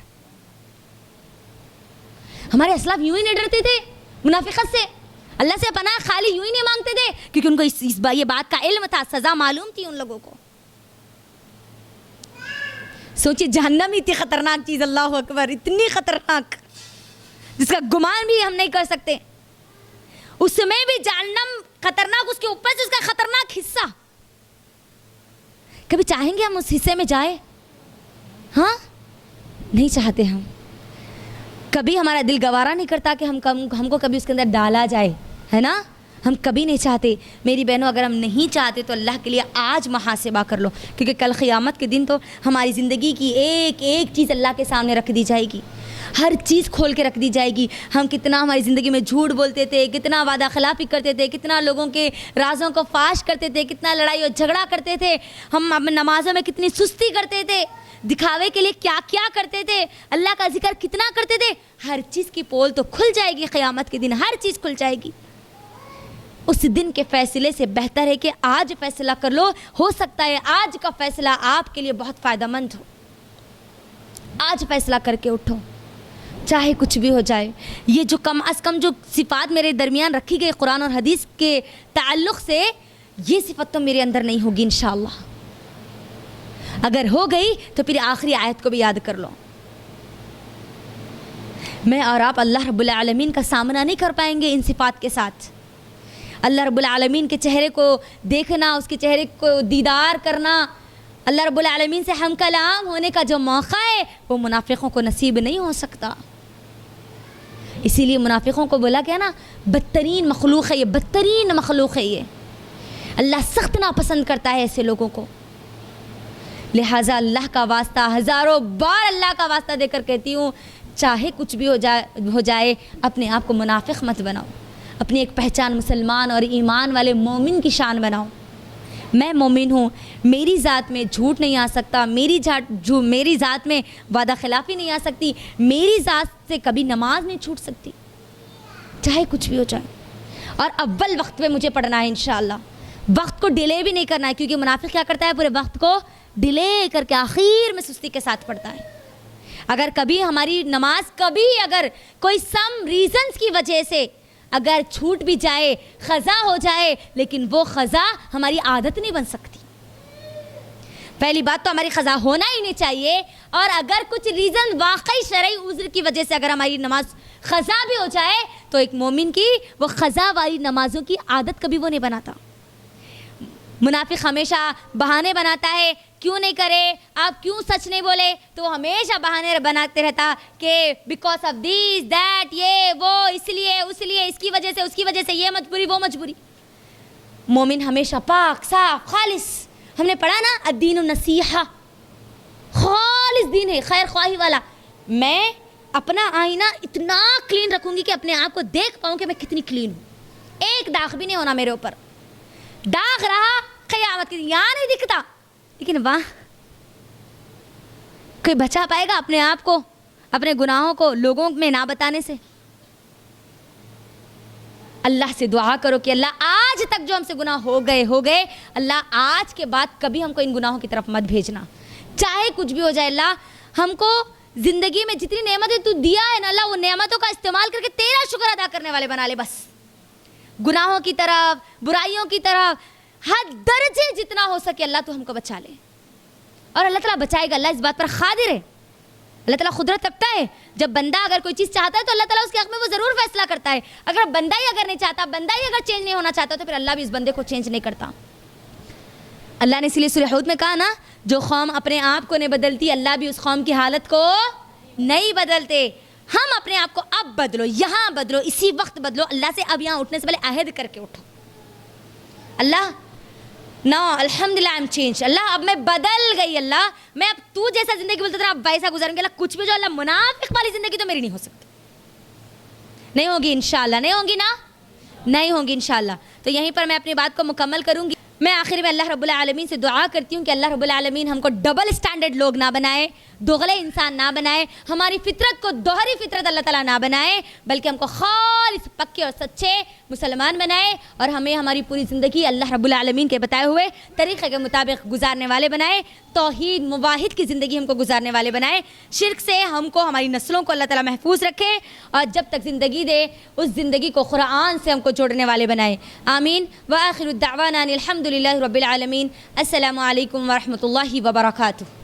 ہمارے اسلاف یوں ہی نہیں ڈرتے تھے منافقت سے، اللہ سے پناہ خالی یوں ہی نہیں مانگتے تھے، کیونکہ ان کو یہ بات کا علم تھا، سزا معلوم تھی ان لوگوں کو۔ سوچیے جہنم اتنی خطرناک چیز، اللہ اکبر، اتنی خطرناک جس کا گمان بھی ہم نہیں کر سکتے۔ اس میں بھی جہنم خطرناک، اس کے اوپر سے اس کا خطرناک حصہ۔ کبھی چاہیں گے ہم اس حصے میں جائیں؟ ہاں، نہیں چاہتے ہم۔ کبھی ہمارا دل گوارا نہیں کرتا کہ ہم کو کبھی اس کے اندر ڈالا جائے، ہے نا؟ ہم کبھی نہیں چاہتے۔ میری بہنوں، اگر ہم نہیں چاہتے تو اللہ کے لیے آج محاسبہ کر لو، کیونکہ کل قیامت کے دن تو ہماری زندگی کی ایک ایک چیز اللہ کے سامنے رکھ دی جائے گی، ہر چیز کھول کے رکھ دی جائے گی۔ ہم کتنا ہماری زندگی میں جھوٹ بولتے تھے، کتنا وعدہ خلافی کرتے تھے، کتنا لوگوں کے رازوں کو فاش کرتے تھے، کتنا لڑائی اور جھگڑا کرتے تھے، ہم نمازوں میں کتنی سستی کرتے تھے، دکھاوے کے لیے کیا کیا کرتے تھے، اللہ کا ذکر کتنا کرتے تھے۔ ہر چیز کی پول تو کھل جائے گی قیامت کے دن، ہر چیز کھل جائے گی۔ اس دن کے فیصلے سے بہتر ہے کہ آج فیصلہ کر لو، ہو سکتا ہے آج کا فیصلہ آپ کے لیے بہت فائدہ مند ہو۔ آج فیصلہ کر کے اٹھو، چاہے کچھ بھی ہو جائے۔ یہ جو کم از کم جو صفات میرے درمیان رکھی گئی قرآن اور حدیث کے تعلق سے، یہ صفت تو میرے اندر نہیں ہوگی انشاءاللہ۔ اگر ہو گئی تو پھر آخری آیت کو بھی یاد کر لو. میں اور آپ اللہ رب العالمین کا سامنا نہیں کر پائیں گے ان صفات کے ساتھ. اللہ رب العالمین کے چہرے کو دیکھنا, اس کے چہرے کو دیدار کرنا, اللہ رب العالمین سے ہم کلام ہونے کا جو موقع ہے وہ منافقوں کو نصیب نہیں ہو سکتا. اسی لیے منافقوں کو بولا گیا نا بدترین مخلوق ہے یہ, بدترین مخلوق ہے یہ. اللہ سخت ناپسند کرتا ہے ایسے لوگوں کو. لہٰذا اللہ کا واسطہ, ہزاروں بار اللہ کا واسطہ دے کر کہتی ہوں, چاہے کچھ بھی ہو جائے اپنے آپ کو منافق مت بناؤ. اپنی ایک پہچان مسلمان اور ایمان والے مومن کی شان بناؤ. میں مومن ہوں, میری ذات میں جھوٹ نہیں آ سکتا, میری ذات میں وعدہ خلافی نہیں آ سکتی, میری ذات سے کبھی نماز نہیں چھوٹ سکتی, چاہے کچھ بھی ہو جائے. اور اول وقت پہ مجھے پڑھنا ہے انشاءاللہ, وقت کو ڈیلے بھی نہیں کرنا ہے, کیونکہ منافق کیا کرتا ہے پورے وقت کو ڈیلے کر کے آخر میں سستی کے ساتھ پڑھتا ہے. اگر کبھی ہماری نماز کبھی اگر کوئی سم ریزنز کی وجہ سے اگر چھوٹ بھی جائے, قضا ہو جائے, لیکن وہ قضا ہماری عادت نہیں بن سکتی. پہلی بات تو ہماری قضا ہونا ہی نہیں چاہیے, اور اگر کچھ ریزن واقعی شرعی عذر کی وجہ سے اگر ہماری نماز قضا بھی ہو جائے تو ایک مومن کی وہ قضا والی نمازوں کی عادت کبھی وہ نہیں بناتا. منافق ہمیشہ بہانے بناتا ہے, کیوں نہیں کرے, آپ کیوں سچ نہیں بولے, تو وہ ہمیشہ بہانے بناتے رہتا کہ بیکاز آف دیس دیٹ, یہ وہ, اس لیے اس کی وجہ سے, اس کی وجہ سے, یہ مجبوری وہ مجبوری. مومن ہمیشہ پاک صاف خالص, ہم نے پڑھا نا الدین النصیحہ, خالص دین ہے, خیر خواہی والا. میں اپنا آئینہ اتنا کلین رکھوں گی کہ اپنے آپ کو دیکھ پاؤں کہ میں کتنی کلین ہوں. ایک داغ بھی نہیں ہونا میرے اوپر. داغ رہا قیامت کے دن, یہاں نہیں دکھتا, لیکن وہاں کوئی بچا پائے گا اپنے آپ کو, اپنے گناہوں کو لوگوں میں نہ بتانے سے. اللہ سے دعا کرو کہ اللہ آج تک جو ہم سے گناہ ہو گئے, اللہ آج کے بعد کبھی ہم کو ان گناہوں کی طرف مت بھیجنا, چاہے کچھ بھی ہو جائے. اللہ ہم کو زندگی میں جتنی نعمتیں تو دیا ہے نا, اللہ وہ نعمتوں کا استعمال کر کے تیرا شکر ادا کرنے والے بنا لے. بس گناہوں کی طرف, برائیوں کی طرف, ہر درجے جتنا ہو سکے اللہ تو ہم کو بچا لے. اور اللہ تعالیٰ بچائے گا, اللہ اس بات پر قادر ہے. اللہ تعالیٰ قدرت رکھتا ہے, جب بندہ اگر کوئی چیز چاہتا ہے تو اللہ تعالیٰ اس کے حق میں وہ ضرور فیصلہ کرتا ہے. اگر بندہ ہی اگر نہیں چاہتا, بندہ ہی اگر چینج نہیں ہونا چاہتا, تو پھر اللہ بھی اس بندے کو چینج نہیں کرتا. اللہ نے اسی لیے سورہ ہود میں کہا نا, جو قوم اپنے آپ کو نہیں بدلتی اللہ بھی اس قوم کی حالت کو نہیں بدلتے. ہم اپنے آپ کو اب بدلو, یہاں بدلو, اسی وقت بدلو. اللہ سے اب یہاں اٹھنے سے پہلے عہد کر کے اٹھو, اللہ نو الحمدللہ آئی ایم چینج, اللہ اب میں بدل گئی, اللہ میں اب تو جیسا زندگی بولتا تھا اب ویسا گزاروں گی. اللہ کچھ بھی جو, اللہ منافق والی زندگی تو میری نہیں ہو سکتی, نہیں ہوگی انشاءاللہ, نہیں ہوگی نا, نہیں ہوگی انشاءاللہ. تو یہیں پر میں اپنی بات کو مکمل کروں گی. میں آخر میں اللہ رب العالمین سے دعا کرتی ہوں کہ اللہ رب العالمین ہم کو ڈبل اسٹینڈرڈ لوگ نہ بنائے, دوغلے انسان نہ بنائے, ہماری فطرت کو دوہری فطرت اللہ تعالیٰ نہ بنائے, بلکہ ہم کو خالص پکے اور سچے مسلمان بنائے, اور ہمیں ہماری پوری زندگی اللہ رب العالمین کے بتائے ہوئے طریقے کے مطابق گزارنے والے بنائے, توحید موحد کی زندگی ہم کو گزارنے والے بنائے, شرک سے ہم کو, ہماری نسلوں کو اللہ تعالیٰ محفوظ رکھے, اور جب تک زندگی دے اس زندگی کو قرآن سے ہم کو جوڑنے والے بنائے. آمین. وآخر الدعوانا الحمد للہ رب العالمین. السلام علیکم ورحمۃ اللہ وبرکاتہ.